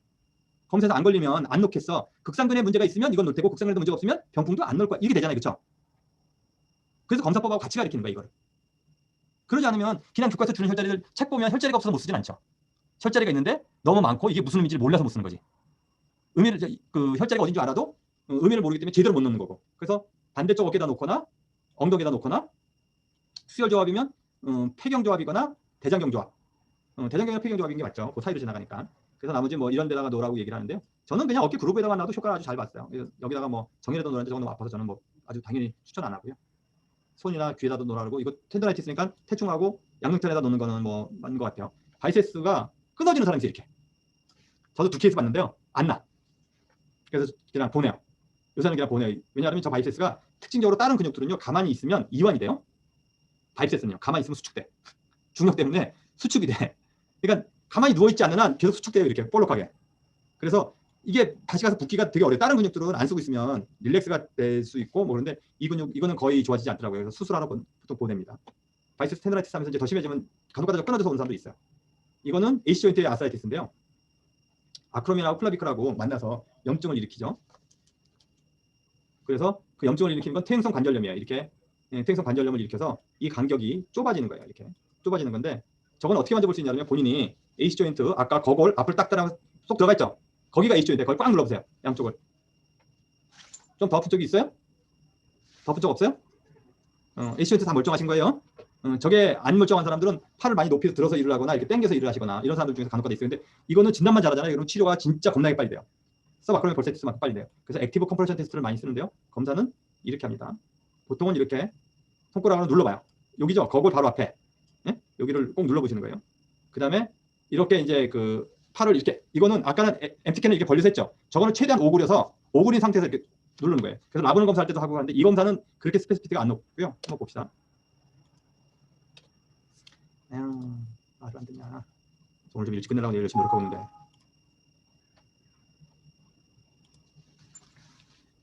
검사에서 안 걸리면 안 놓겠어. 극상근에 문제가 있으면 이건 놓을 테고 극상근에도 문제가 없으면 병풍도 안 놓을 거야. 이렇게 되잖아요. 그렇죠? 그래서 검사법하고 같이 가리키는 거야, 이거를. 그러지 않으면 그냥 교과서 주는 혈자리를 책 보면 혈자리가 없어서 못 쓰진 않죠. 혈자리가 있는데 너무 많고 이게 무슨 의미인지를 몰라서 못 쓰는 거지. 의미를 그 혈자리가 어딘지 알아도 의미를 모르기 때문에 제대로 못 넣는 거고. 그래서 반대쪽 어깨에다 놓거나 엉덩이에다 놓거나 수혈 조합이면 폐경 조합이거나 대장경 조합. 대장경이나 폐경 조합인 게 맞죠. 그 사이로 지나가니까. 그래서 나머지 뭐 이런 데다가 놓으라고 얘기를 하는데요. 저는 그냥 어깨 그룹에다가 놔도 효과를 아주 잘 봤어요. 여기다가 뭐 정렬에다 놓는데 저건 너무 아파서 저는 뭐 아주 당연히 추천 안 하고요. 손이나 귀에다도 놓으라고. 이거 텐더라이티스니까 태충하고 양릉천에다 놓는 거는 뭐 맞는 것 같아요. 바이세스가 끊어지는 사람이 있어요. 이렇게. 저도 2 케이스 봤는데요. 안 나. 그래서 그냥 보내요. 요새는 그냥 보내요. 왜냐하면 저 바이세스가 특징적으로 다른 근육들은요. 가만히 있으면 이완이 돼요. 바이세스는요. 가만히 있으면 수축돼. 중력 때문에 수축이 돼. 그러니까 가만히 누워있지 않는 한 계속 수축돼요. 이렇게 볼록하게. 그래서 이게 다시 가서 붓기가 되게 어려워요. 다른 근육들은 안 쓰고 있으면 릴렉스가 될 수 있고 뭐 그런데 이거는 거의 좋아지지 않더라고요. 그래서 수술하러 보통 보냅니다. 바이세스 텐더라이티스 하면서 이제 더 심해지면 간혹가다 끊어져서 오는 사람도 있어요. 이거는 AC 조인트의 아스라이티스인데요. 아크로미하고 플라비클하고 만나서 염증을 일으키죠. 그래서 그 염증을 일으키는 건 퇴행성 관절염이에요. 이렇게 퇴행성 관절염을 일으켜서 이 간격이 좁아지는 거예요. 이렇게 좁아지는 건데 저건 어떻게 만져볼 수 있냐면 본인이 AC 조인트 아까 거골 앞을 딱 따라 쏙 들어가 있죠. 거기가 AC 조인트. 거기 꽉 눌러보세요. 양쪽을. 좀 더 아픈 쪽이 있어요? 더 아픈 쪽 없어요? AC 조인트 다 멀쩡하신 거예요. 저게 안 멀쩡한 사람들은 팔을 많이 높이 들어서 일을 하거나 이렇게 당겨서 일을 하시거나 이런 사람들 중에서 간혹가다 있어요. 근데 이거는 진단만 잘하잖아요. 그럼 치료가 진짜 겁나게 빨리 돼요. 서브아크로미얼 벌세티스만큼 빨리 돼요. 그래서 액티브 컴프레션 테스트를 많이 쓰는데요. 검사는 이렇게 합니다. 보통은 이렇게 손가락으로 눌러봐요. 여기죠. 거울 바로 앞에. 예? 여기를 꼭 눌러보시는 거예요. 그 다음에 이렇게 이제 그 팔을 이렇게, 이거는 아까는 MTK는 이렇게 벌려서 했죠. 저거는 최대한 오그려서 오그린 상태에서 이렇게 누르는 거예요. 그래서 라브는 검사할 때도 하고 하는데 이 검사는 그렇게 스페시피티가 안 높고요. 한번 봅시다. 말도 안 되냐. 오늘 좀 일찍 끝내려고 내일 열심히 노력하고 있는데.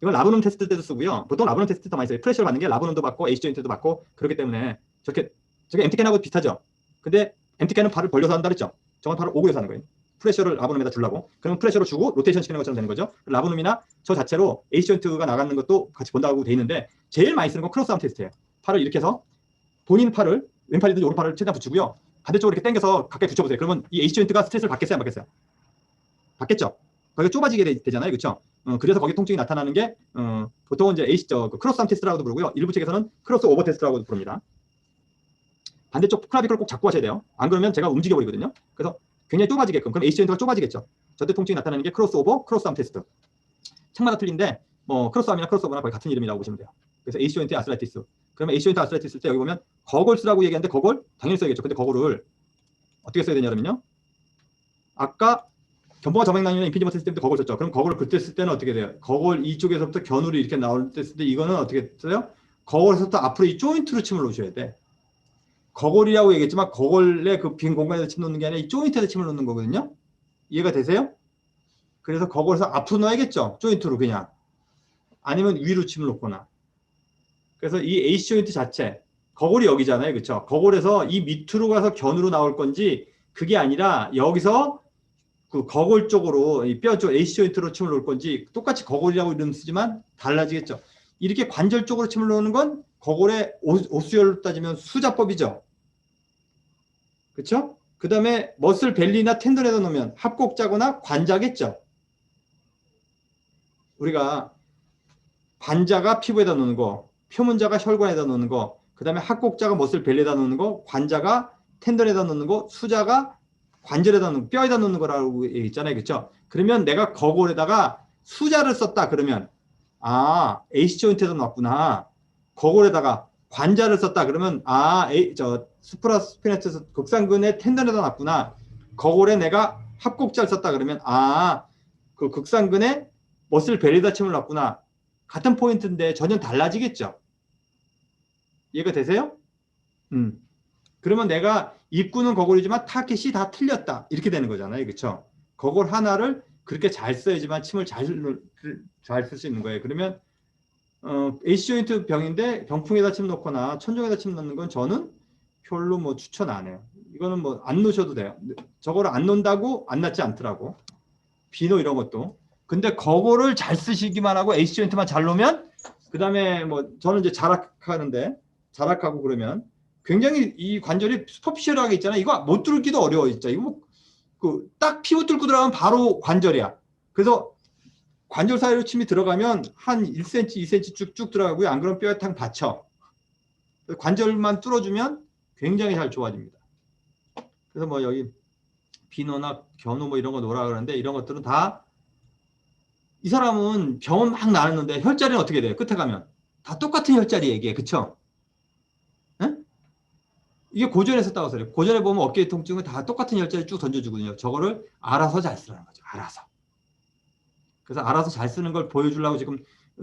이건 라브눔 테스트 때도 쓰고요. 보통 라브눔 테스트 더 많이 써요. 프레셔를 받는 게 라브눔도 받고 H 조인트도 받고 그렇기 때문에 저게 MTK하고 비슷하죠. 근데 MTK는 팔을 벌려서 한다 그랬죠. 저건 팔을 오그려서 하는 거예요. 프레셔를 라브눔에다 주려고. 그러면 프레셔로 주고 로테이션 시키는 것처럼 되는 거죠. 라브눔이나 저 자체로 H 조인트가 나가는 것도 같이 본다고 돼 있는데 제일 많이 쓰는 건 크로스암 테스트예요. 팔을 이렇게 해서 본인 팔을 왼팔이든 오른팔을 최대한 붙이고요. 반대쪽으로 이렇게 당겨서 가까이 붙여보세요. 그러면 이 H 조인트가 스트레스를 받겠어요, 안 받겠어요? 받겠죠. 거기가 좁아지게 되잖아요, 그렇죠? 그래서 거기 통증이 나타나는 게 보통은 이제 그 크로스암 테스트라고도 부르고요. 일부 책에서는 크로스 오버 테스트라고도 부릅니다. 반대쪽 클라비클을 꼭 잡고 하셔야 돼요. 안 그러면 제가 움직여 버리거든요. 그래서 굉장히 좁아지게끔. 그럼 H 조인트가 좁아지겠죠. 저때 통증이 나타나는 게 크로스 오버, 크로스암 테스트. 책마다 틀린데 뭐 크로스암이나 크로스오버나 거의 같은 이름이라고 보시면 돼요. 그래서 H 조인트 아스라이티스. 그러면 H 조인트 아스라이티스 때 여기 보면 거골 쓰라고 얘기하는데 거골 당연히 써야겠죠. 근데 거골을 어떻게 써야 되냐면요. 아까 견보가 점액낭이나 임피디먼트 했을 때 거골 썼죠. 그럼 거골을 그때 쓸 때는 어떻게 돼요? 거골 이쪽에서부터 견으로 이렇게 나올 때 쓸 때 이거는 어떻게 써요? 거골에서부터 앞으로 이 조인트로 침을 놓으셔야 돼. 거골이라고 얘기했지만 거골의 그 빈 공간에서 침 놓는 게 아니라 이 조인트에서 침을 놓는 거거든요. 이해가 되세요? 그래서 거골에서 앞으로 넣어야겠죠. 조인트로 그냥. 아니면 위로 침을 놓거나. 그래서 이 H 조인트 자체, 거골이 여기잖아요. 그렇죠? 거골에서 이 밑으로 가서 견으로 나올 건지 그게 아니라 여기서 그 거골 쪽으로 이 뼈 쪽 H 조인트로 침을 놓을 건지 똑같이 거골이라고 이름 쓰지만 달라지겠죠. 이렇게 관절 쪽으로 침을 놓는 건 거골의 오수열로 따지면 수자법이죠. 그렇죠? 그 다음에 머슬 벨리나 텐던에다 놓으면 합곡자거나 관자겠죠. 우리가 관자가 피부에다 놓는 거, 표문자가 혈관에다 놓는 거, 그 다음에 합곡자가 머슬 벨리에다 놓는 거, 관자가 텐던에다 놓는 거, 수자가 관절에다 놓는 거, 뼈에다 놓는 거라고 있잖아요. 그렇죠? 그러면 내가 거골에다가 수자를 썼다 그러면 아, H 조인트에다 놨구나. 거골에다가 관자를 썼다 그러면 아, 스프라스피네트에서 극상근의 텐던에다 놨구나. 거골에 내가 합곡자를 썼다 그러면 아, 그 극상근의 머슬 벨리에다 침을 놨구나. 같은 포인트인데 전혀 달라지겠죠. 이해가 되세요? 그러면 내가 입구는 거골이지만 타겟이 다 틀렸다. 이렇게 되는 거잖아요. 그렇죠? 거골 하나를 그렇게 잘 써야지만 침을 잘 쓸 수 있는 거예요. 그러면 H 조인트 병인데 병풍에다 침 놓거나 천정에다 침 넣는 건 저는 별로 뭐 추천 안 해요. 이거는 뭐 안 놓으셔도 돼요. 저거를 안 놓는다고 안 낫지 않더라고. 비노 이런 것도. 근데 거골을 잘 쓰시기만 하고 H 조인트만 잘 놓으면 그 다음에 뭐 저는 이제 자락하는데 자락하고 그러면 굉장히 이 관절이 슈퍼피셜하게 있잖아요. 이거 못 뚫기도 어려워 진짜. 이거 뭐 딱 피부 뚫고 들어가면 바로 관절이야. 그래서 관절 사이로 침이 들어가면 한 1cm, 2cm 쭉쭉 들어가고요. 안 그러면 뼈에 탕 받쳐. 관절만 뚫어주면 굉장히 잘 좋아집니다. 그래서 뭐 여기 비노나 견우 뭐 이런 거 놓으라 그러는데 이런 것들은 다 이 사람은 병은 막 나았는데 혈자리는 어떻게 돼요? 끝에 가면 다 똑같은 혈자리 얘기해. 그쵸? 응? 이게 고전에 썼다고 써요. 고전에 보면 어깨 통증은 다 똑같은 혈자리 쭉 던져주거든요. 저거를 알아서 잘 쓰라는 거죠. 알아서. 그래서 알아서 잘 쓰는 걸 보여주려고 지금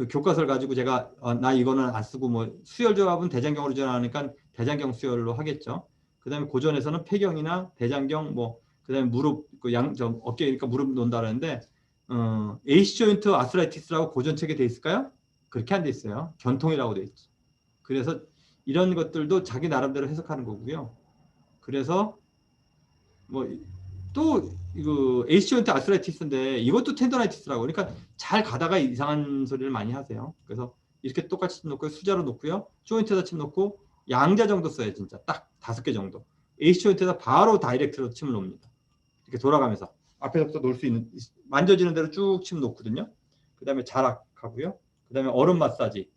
교과서를 가지고 제가 나 이거는 안 쓰고 뭐 수열 조합은 대장경으로 전하니까 대장경 수열로 하겠죠. 그 다음에 고전에서는 폐경이나 대장경 뭐 그다음에 무릎 어깨니까 무릎 놓는다 그러는데 H 조인트 아스라이티스라고 고전 책에 돼 있을까요? 그렇게 안 돼 있어요. 견통이라고 돼 있죠. 그래서 이런 것들도 자기 나름대로 해석하는 거고요. 그래서 뭐 또 이거 H 조인트 아스라이티스인데 이것도 텐더나이티스라고. 그러니까 잘 가다가 이상한 소리를 많이 하세요. 그래서 이렇게 똑같이 침 놓고 수자로 놓고요. 조인트에다 침 놓고 양자 정도 써요. 진짜 딱 5개 정도. H 조인트에다 바로 다이렉트로 침을 놓습니다. 이렇게 돌아가면서 앞에서부터 놓을 수 있는 만져지는 대로 쭉 침 놓거든요. 그 다음에 자락하고요. 그 다음에 얼음 마사지.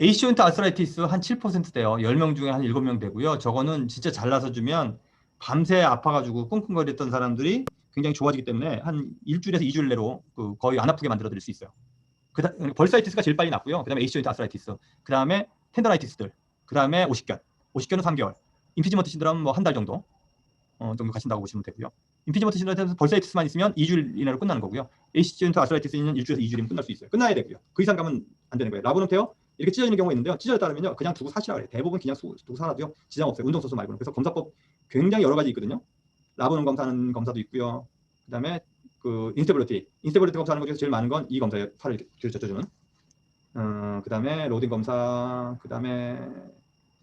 H 조인트 아스라이티스 한 7% 돼요. 10명 중에 한 7명 되고요. 저거는 진짜 잘라서 주면 밤새 아파가지고 끙끙거렸던 사람들이 굉장히 좋아지기 때문에 한 일주일에서 2주일 내로 거의 안 아프게 만들어 드릴 수 있어요. 벌사이티스가 제일 빨리 낫고요. 그다음에 AC 조인트 아스라이티스, 그다음에 텐더라이티스들, 그다음에 오십견, 오십견은 3개월, 임피지먼트 신드롬 뭐 한 달 정도 정도 가신다고 보시면 되고요. 임피지먼트 신드롬에서 벌사이티스만 있으면 2주일 이내로 끝나는 거고요. AC 조인트 아스라이티스는 1주에서 2주이면 끝날 수 있어요. 끝나야 되고요. 그 이상 가면 안 되는 거예요. 라보노테어 이렇게 찢어지는 경우가 있는데요. 찢어졌다면요, 그냥 두고 사시라 그래요. 대부분 그냥 두고 살아도요, 지장 없어요. 운동선수 말고는. 그래서 검사법 굉장히 여러 가지 있거든요. 라보논 검사하는 검사도 있고요. 그다음에 그 인스테빌리티 검사하는 것 중에서 제일 많은 건 이 검사예요. 팔을 이렇게 젖혀주는. 그다음에 로딩 검사, 그다음에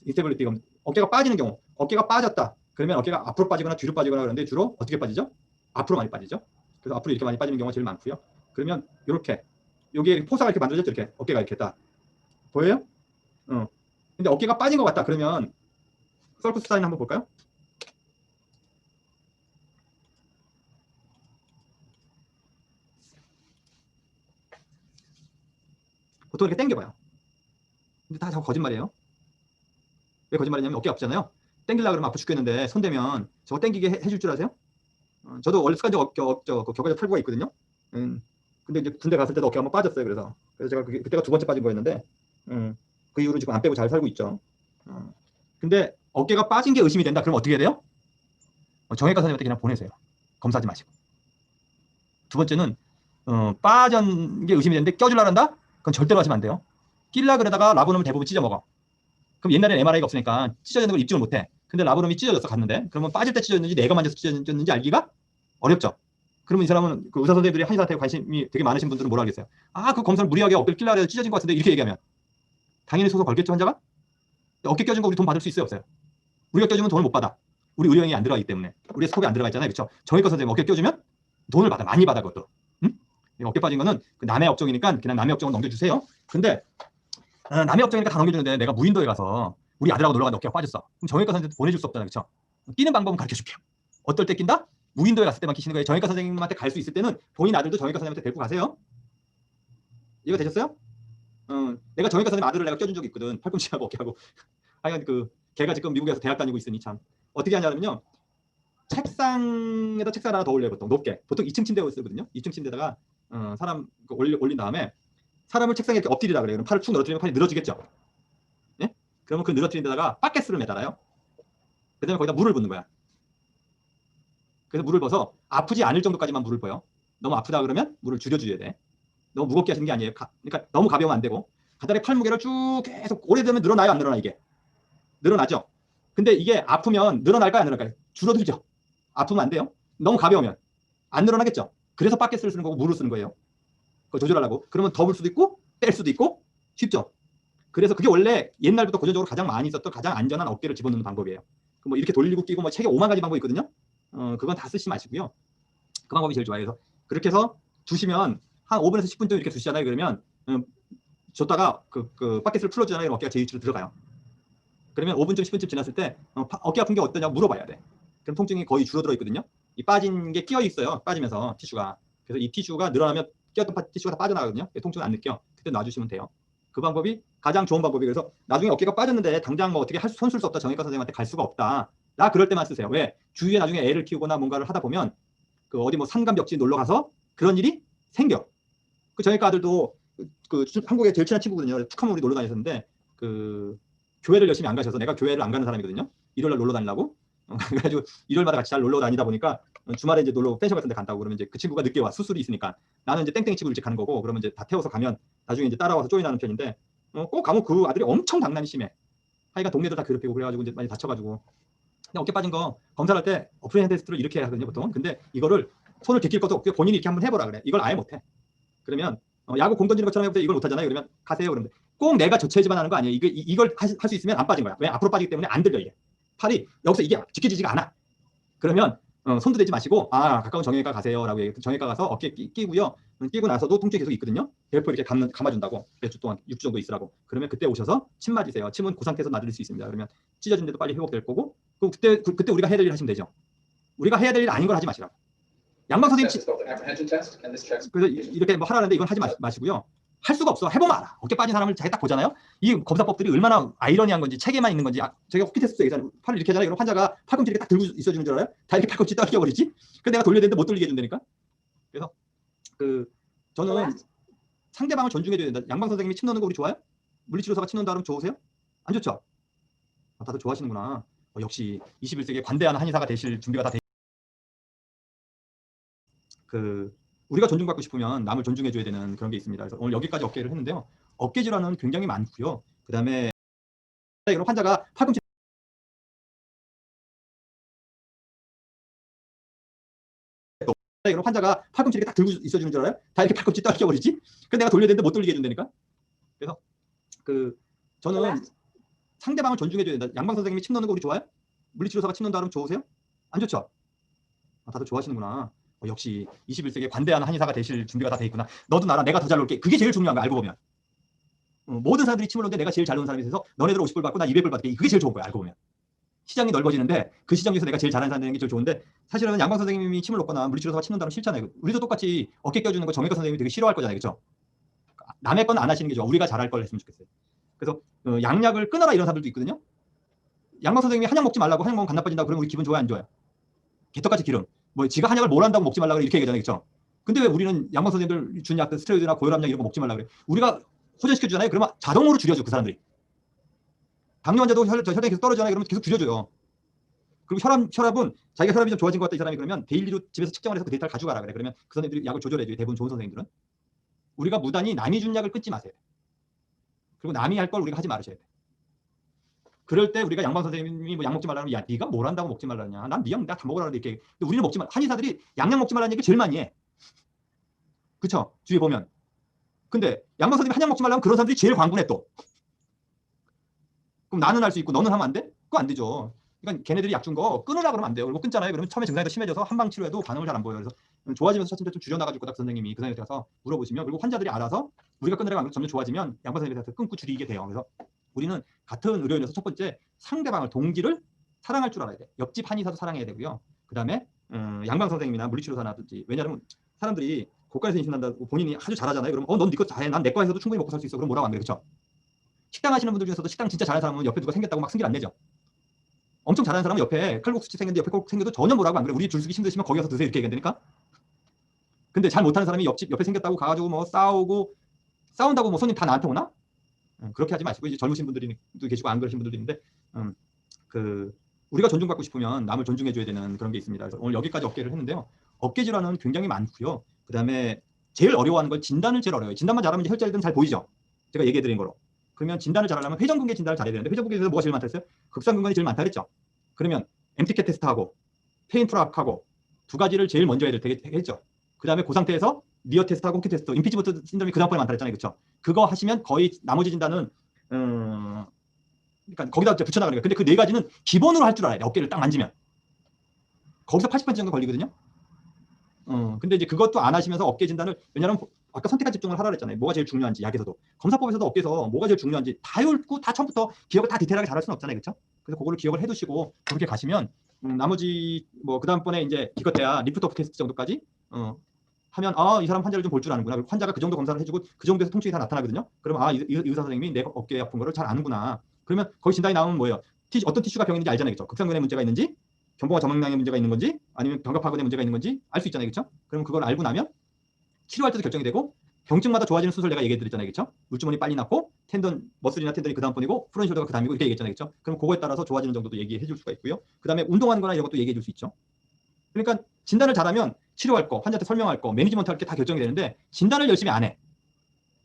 인스테빌리티 검사. 어깨가 빠지는 경우, 어깨가 빠졌다. 그러면 어깨가 앞으로 빠지거나 뒤로 빠지거나 그러는데 주로 어떻게 빠지죠? 앞으로 많이 빠지죠. 그래서 앞으로 이렇게 많이 빠지는 경우가 제일 많고요. 그러면 이렇게 여기 포사가 이렇게 만들어졌죠. 이렇게 어깨가 이렇게 딱 보여요? 근데 어깨가 빠진 것 같다. 그러면 서커스 사인 한번 볼까요? 보통 이렇게 당겨봐요. 근데 다 거짓말이에요. 왜 거짓말이냐면 어깨 아프잖아요. 당기려고 그러면 아파 죽겠는데 손 대면 저거 당기게 해줄 줄 아세요? 저도 원래 습관적 격가적 탈구가 있거든요. 근데 이제 군대 갔을 때도 어깨가 한번 빠졌어요. 그래서 제가 그때가 두 번째 빠진 거였는데 그 이후로 지금 안 빼고 잘 살고 있죠. 근데 어깨가 빠진 게 의심이 된다. 그럼 어떻게 해야 돼요? 정형외과 선생님한테 그냥 보내세요. 검사하지 마시고. 두 번째는 빠진 게 의심이 되는데 껴주려고 한다? 그건 절대로 하시면 안 돼요. 끼려 그러다가 라보놈을 대부분 찢어 먹어. 그럼 옛날에는 MRI가 없으니까 찢어지는 걸 입증을 못해. 근데 라보놈이 찢어졌어 갔는데, 그러면 빠질 때 찢어졌는지 내가 만져서 찢어졌는지 알기가 어렵죠. 그러면 이 사람은 그 의사 선생님들이 한의사한테 관심이 되게 많으신 분들은 뭐라 하겠어요? 그 검사를 무리하게 어깨를 끼려고 해서 찢어진 것 같은데, 이렇게 얘기하면 당연히 소송 걸겠죠, 환자가? 어깨 껴준 거 우리 돈 받을 수 있어요, 없어요? 우리가 껴주면 돈을 못 받아. 우리 의료행위 안 들어가기 때문에. 우리 스코프에 안 들어가 있잖아요, 그렇죠? 정형외과 선생님 어깨 껴주면 돈을 받아, 많이 받아. 그것도. 어깨 빠진 거는 그 남의 업종이니까 그냥 남의 업종을 넘겨주세요. 근데 남의 업종이니까 다 넘겨주는데 내가 무인도에 가서 우리 아들하고 놀러 갔는데 어깨가 빠졌어. 그럼 정형외과 선생님한테 보내줄 수 없잖아요, 그렇죠? 끼는 방법은 가르쳐 줄게요. 어떨 때 낀다? 무인도에 갔을 때만 끼시는 거예요. 정형외과 선생님한테 갈 수 있을 때는 본인 아들도 정형외과 선생님한테 데리고 가세요. 이해가 되셨어요? 내가 정형외과 선생님 아들을 내가 껴준 적이 있거든. 팔꿈치하고 어깨하고. 하여간 걔가 지금 미국에서 대학 다니고 있으니 참 어떻게 하냐면요, 책상에다 책상 하나 더 올려요. 보통 높게. 보통 2층 침대에 쓰거든요. 2층 침대에다가 사람 올린 다음에 사람을 책상에 이렇게 엎드리라 그래요. 그럼 팔을 축 늘어뜨리면 팔이 늘어지겠죠. 예? 그러면 그 늘어뜨린 데다가 바켓스를 매달아요. 그다음에 거기다 물을 붓는 거야. 그래서 물을 부어서 아프지 않을 정도까지만 물을 부어요. 너무 아프다 그러면 물을 줄여줘야 돼. 너무 무겁게 하시는 게 아니에요. 그러니까 너무 가벼우면 안 되고, 가다리 팔무게를 쭉 계속 오래되면 늘어나요, 안 늘어나? 이게 늘어나죠. 근데 이게 아프면 늘어날까요, 안 늘어날까요? 줄어들죠. 아프면 안 돼요. 너무 가벼우면 안 늘어나겠죠. 그래서 바켓을 쓰는 거고 물을 쓰는 거예요. 그거 조절하려고. 그러면 더 불 수도 있고 뺄 수도 있고 쉽죠. 그래서 그게 원래 옛날부터 고전적으로 가장 많이 썼던 가장 안전한 어깨를 집어넣는 방법이에요. 뭐 이렇게 돌리고 끼고 뭐 책에 5만 가지 방법이 있거든요. 그건 다 쓰지 마시고요. 그 방법이 제일 좋아요. 그래서 그렇게 해서 두시면 한 5분에서 10분 정도 이렇게 두시잖아요. 그러면 줬다가 그 바켓을 풀어주잖아요. 어깨가 제 위치로 들어가요. 그러면 5분쯤 10분쯤 지났을 때 어깨 아픈 게 어떠냐고 물어봐야 돼. 그럼 통증이 거의 줄어들어 있거든요. 이 빠진 게 끼어 있어요. 빠지면서 티슈가. 그래서 이 티슈가 늘어나면 끼었던 티슈가 다 빠져나가거든요. 통증은 안 느껴. 그때 놔주시면 돼요. 그 방법이 가장 좋은 방법이. 그래서 나중에 어깨가 빠졌는데 당장 뭐 어떻게 손쓸 수 없다, 정형외과 선생님한테 갈 수가 없다, 나 그럴 때만 쓰세요. 왜? 주위에 나중에 애를 키우거나 뭔가를 하다 보면 그 어디 뭐 산감벽지 놀러 가서 그런 일이 생겨. 그 정형외과 아들도 한국에 제일 친한 친구거든요. 툭하면 우리 놀러 다녔었는데 그 교회를 열심히 안 가셔서, 내가 교회를 안 가는 사람이거든요. 일요일날 놀러 다니려고. 그래가지고 일요일마다 같이 잘 놀러 다니다 보니까 주말에 이제 놀러 펜션 같은 데 간다고 그러면 이제 그 친구가 늦게 와, 수술이 있으니까. 나는 이제 땡땡이 치고 일찍 가는 거고, 그러면 이제 다 태워서 가면 나중에 이제 따라와서 조인하는 편인데, 꼭 가면 그 아들이 엄청 장난이 심해. 하여간 동네들 다 괴롭히고 그래가지고 이제 많이 다쳐가지고. 근데 어깨 빠진 거 검사할 때 어프레인 테스트를 이렇게 하거든요, 보통. 근데 이거를 손을 개낄 것도 없고 본인이 이렇게 한번 해보라 그래. 이걸 아예 못해. 그러면 야구 공 던지는 것처럼 해보세요. 이걸 못하잖아요. 그러면 가세요. 그러면 꼭 내가 저체지만 하는 거 아니에요. 이걸 할 수 있으면 안 빠진 거야. 왜? 앞으로 빠지기 때문에 안 들려, 이게. 팔이 여기서 이게 지켜지지가 않아. 그러면 손도 대지 마시고 가까운 정형외과 가세요라고 얘기해요. 정형외과 가서 어깨 끼고요. 끼고 나서도 통증이 계속 있거든요. 벨포 이렇게 감아준다고. 몇 주 동안 6주 정도 있으라고. 그러면 그때 오셔서 침 맞으세요. 침은 그 상태에서 놔드릴 수 있습니다. 그러면 찢어진 데도 빨리 회복될 거고. 그럼 그때 우리가 해야 될 일 하시면 되죠. 우리가 해야 될 일 아닌 걸 하지 마시라고. 양방 선생님, 그래서 이렇게 뭐 하라는데 이건 하지 마시고요. 할 수가 없어. 해보면 알아. 어깨 빠진 사람을 자기 딱 보잖아요. 이 검사법들이 얼마나 아이러니한 건지, 책에만 있는 건지. 제가 호키 테스트 얘기하잖아요. 팔을 이렇게 하잖아요. 그럼 환자가 팔꿈치 이렇게 딱 들고 있어주는 줄 알아요? 다 이렇게 팔꿈치 떨겨버리지. 그래서 내가 돌려야 되는데 못 돌리게 해준다니까. 그래서 저는 상대방을 존중해줘야 된다. 양방 선생님이 침 넣는 거 우리 좋아요? 물리치료사가 침 넣는다 그러면 좋으세요? 안 좋죠? 다들 좋아하시는구나. 역시 21세기에 관대한 한의사가 되실 준비가 다 돼. 우리가 존중받고 싶으면 남을 존중해줘야 되는 그런 게 있습니다. 그래서 오늘 여기까지 어깨를 했는데요. 어깨 질환은 굉장히 많고요. 그 다음에 환자가 팔꿈치 환자가 팔꿈치 이렇게 딱 들고 있어주는 줄 알아요? 다 이렇게 팔꿈치 떨겨버리지? 근데 내가 돌려야 되는데 못 돌리게 해준다니까? 그래서 저는 상대방을 존중해줘야 된다. 양방 선생님이 침 넣는 거 우리 좋아요? 물리치료사가 침 넣는다 그러면 좋으세요? 안 좋죠? 다들 좋아하시는구나. 역시 21세기에 관대한 한의사가 되실 준비가 다 돼 있구나. 너도 나랑 내가 더 잘 놀게. 그게 제일 중요한 거야. 알고 보면. 모든 사람들이 침을 놓는데 내가 제일 잘 노는 사람이 돼서 너네들 50불 받고 나 200불 받게. 그게 제일 좋은 거야. 알고 보면. 시장이 넓어지는데 그 시장 중에서 내가 제일 잘하는 사람 되는 게 제일 좋은데 사실은 양방 선생님이 침을 놓거나 물리치료사가 침 놓는다면 싫잖아요. 우리도 똑같이 어깨 껴주는 거 정형외과 선생님이 되게 싫어할 거잖아요. 그렇죠? 남의 건 안 하시는 게 좋아. 우리가 잘할 걸 했으면 좋겠어요. 그래서 양약을 끊어라 이런 사람들도 있거든요. 양방 선생님이 한약 먹지 말라고 한약 먹으면 간 나빠진다고 그러면 우리 기분 좋아요 안 좋아요? 개떡같이 기름. 뭐 지가 한약을 뭘 한다고 먹지 말라고 이렇게 얘기하잖아요. 그렇죠? 근데 왜 우리는 양방 선생님들 준 약, 스테로이드나 고혈압약 이런 거 먹지 말라고 그래? 우리가 호전시켜 주잖아요. 그러면 자동으로 줄여줘 그 사람들이. 당뇨 환자도 혈당이 계속 떨어지잖아요. 그러면 계속 줄여줘요. 그리고 혈압은 자기가 혈압이 좀 좋아진 것 같다 이 사람이 그러면 데일리로 집에서 측정을 해서 그 데이터를 가져가라 그래. 그러면 그 선생님들이 약을 조절해줘요. 대부분 좋은 선생님들은. 우리가 무단히 남이 준 약을 끊지 마세요. 그리고 남이 할 걸 우리가 하지 말으셔야 돼. 그럴 때 우리가 양방 선생님이 뭐 약 먹지 말라면 야 네가 뭘 한다고 먹지 말라냐. 난 네 약 내가 다 먹으라고 이렇게. 근데 우리는 먹지 말. 한의사들이 양약 먹지 말라는 얘기 제일 많이 해. 그쵸? 주위에 보면. 근데 양방 선생님이 한약 먹지 말라면 그런 사람들이 제일 광분해 또. 그럼 나는 할 수 있고 너는 하면 안 돼? 그거 안 되죠. 그러니까 걔네들이 약 준 거 끊으라 그러면 안 돼요. 그리고 끊잖아요. 그러면 처음에 증상이 더 심해져서 한방 치료해도 반응을 잘 안 보여요. 그래서 좋아지면서 차츰차츰 줄여나가줄 거다. 그 선생님이 그 선생님한테 가서 물어보시면 그리고 환자들이 알아서 우리가 끊으라고 하면 점점 좋아지면 양방 선생님한테 끊고 줄이게 돼요. 그래서 우리는 같은 의료인에서 첫 번째 상대방을 동기를 사랑할 줄 알아야 돼. 옆집 한의사도 사랑해야 되고요. 그 다음에 양방 선생님이나 물리치료사나든지 왜냐하면 사람들이 고가에서 임신한다고 본인이 아주 잘하잖아요. 그러면 넌 네 거 잘해. 난 내 거에서도 충분히 먹고 살 수 있어. 그럼 뭐라고 안 그래. 그렇죠? 식당 하시는 분들 중에서도 식당 진짜 잘하는 사람은 옆에 누가 생겼다고 막 승질 안 내죠. 엄청 잘하는 사람은 옆에 칼국수집 생겼는데 옆에 꼭 생겨도 전혀 뭐라고 안 그래. 우리 줄서기 힘드시면 거기 가서 드세요 이렇게 얘기한다니까. 근데 잘 못하는 사람이 옆에 생겼다고 가가지고 뭐 싸운다고 뭐 손님 다 나한테 오나? 그렇게 하지 마시고 이제 젊으신 분들이 계시고 안 그러신 분들도 있는데 우리가 존중받고 싶으면 남을 존중해줘야 되는 그런 게 있습니다. 그래서 오늘 여기까지 어깨를 했는데요. 어깨 질환은 굉장히 많고요. 그 다음에 제일 어려워하는 건 진단을 제일 어려워요. 진단만 잘하면 이제 혈자리들은 잘 보이죠. 제가 얘기해드린 거로. 그러면 진단을 잘하려면 회전근개 진단을 잘해야 되는데 회전근개에서 뭐가 제일 많다 했어요? 극상근관이 제일 많다 그랬죠. 그러면 MTK 테스트하고 페인프락하고 두 가지를 제일 먼저 해야 되겠죠. 그 다음에 그 상태에서 니어 테스트하고 홍키 테스트, 임피지먼트 신드롬이 그 다음번에 많다 했잖아요. 그렇죠? 그거 하시면 거의 나머지 진단은 그러니까 거기다 붙여나가는 거예요. 근데 그 네 가지는 기본으로 할 줄 알아야 돼. 어깨를 딱 만지면. 거기서 80% 정도 걸리거든요. 근데 이제 그것도 안 하시면서 어깨 진단을 왜냐하면 아까 선택과 집중을 하라 그랬잖아요. 뭐가 제일 중요한지 약에서도 검사법에서도 어깨에서 뭐가 제일 중요한지 다 훑고 다 처음부터 기억을 다 디테일하게 잘할 수는 없잖아요. 그렇죠? 그래서 그거를 기억을 해두시고 그렇게 가시면 나머지 뭐 그 다음번에 이제 기껏해야 리프트 오프 테스트 정도까지 하면 이 사람 환자를 좀 볼 줄 아는구나. 그리고 환자가 그 정도 검사를 해주고 그 정도에서 통증이 다 나타나거든요. 그러면 이 의사 선생님이 내 어깨 아픈 거를 잘 아는구나. 그러면 거기 진단이 나오면 뭐예요? 어떤 티슈가 병인지 알잖아요. 그렇죠? 극상근의 문제가 있는지 견봉과 저망량의 문제가 있는 건지 아니면 견갑하근의 문제가 있는 건지 알 수 있잖아요. 그렇죠? 그럼 그걸 알고 나면 치료할 때도 결정이 되고 병증마다 좋아지는 순서를 내가 얘기해 드렸잖아요. 그렇죠? 물주머니 빨리 낫고 머슬이나 텐던이 그 다음번이고 프론숄더가 그 다음이고 이렇게 얘기했잖아요. 그렇죠? 그럼 그거에 따라서 좋아지는 정도도 얘기해 줄 수가 있고요. 그 다음에 운동하는 거나 이런 것도 얘기해 줄 수 있죠. 그러니까 진단을 잘하면 치료할 거, 환자한테 설명할 거, 매니지먼트 할 게 다 결정이 되는데 진단을 열심히 안 해.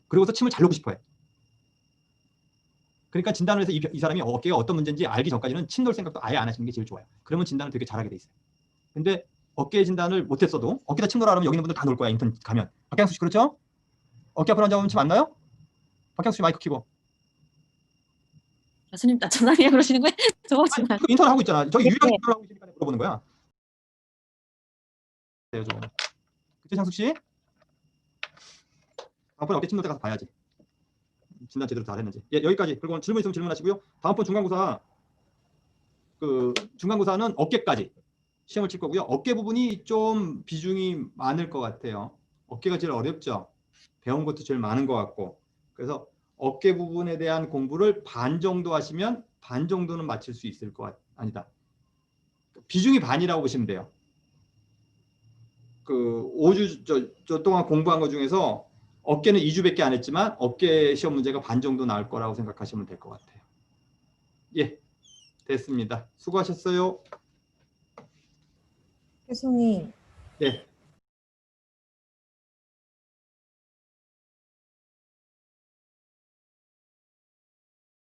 그러고서 침을 잘 놓고 싶어 해. 그러니까 진단을 해서 이 사람이 어깨가 어떤 문제인지 알기 전까지는 침 놓을 생각도 아예 안 하시는 게 제일 좋아요. 그러면 진단을 되게 잘하게 돼 있어요. 근데 어깨 진단을 못했어도 어깨다 침 놓으라 하면 여기 있는 분들 다 놓을 거야. 인턴 가면. 박향수 씨 그렇죠? 어깨 아픈 환자 오면 침 안 나요? 박향수 씨 마이크 켜고. 교수님 나 전화해야 그러시는 거예요? 저거지만. 인턴 하고 있잖아. 저기 네, 유일하게 네. 인턴 하고 있으니까 물어보는 거야. 네, 저. 그치 향숙 씨? 다음번에 어깨 침 놓을 때 가서 봐야지. 진단 제대로 잘 했는지. 예, 여기까지. 그리고 질문 있으면 질문하시고요. 다음번 중간고사는 어깨까지 시험을 칠 거고요. 어깨 부분이 좀 비중이 많을 것 같아요. 어깨가 제일 어렵죠. 배운 것도 제일 많은 것 같고. 그래서 어깨 부분에 대한 공부를 반 정도 하시면 반 정도는 맞출 수 있을 것 아니다. 비중이 반이라고 보시면 돼요. 그 5주 저 동안 공부한 것 중에서 어깨는 2주밖에 안 했지만 어깨 시험 문제가 반 정도 나올 거라고 생각하시면 될 것 같아요. 예, 됐습니다. 수고하셨어요. 교수님, 네.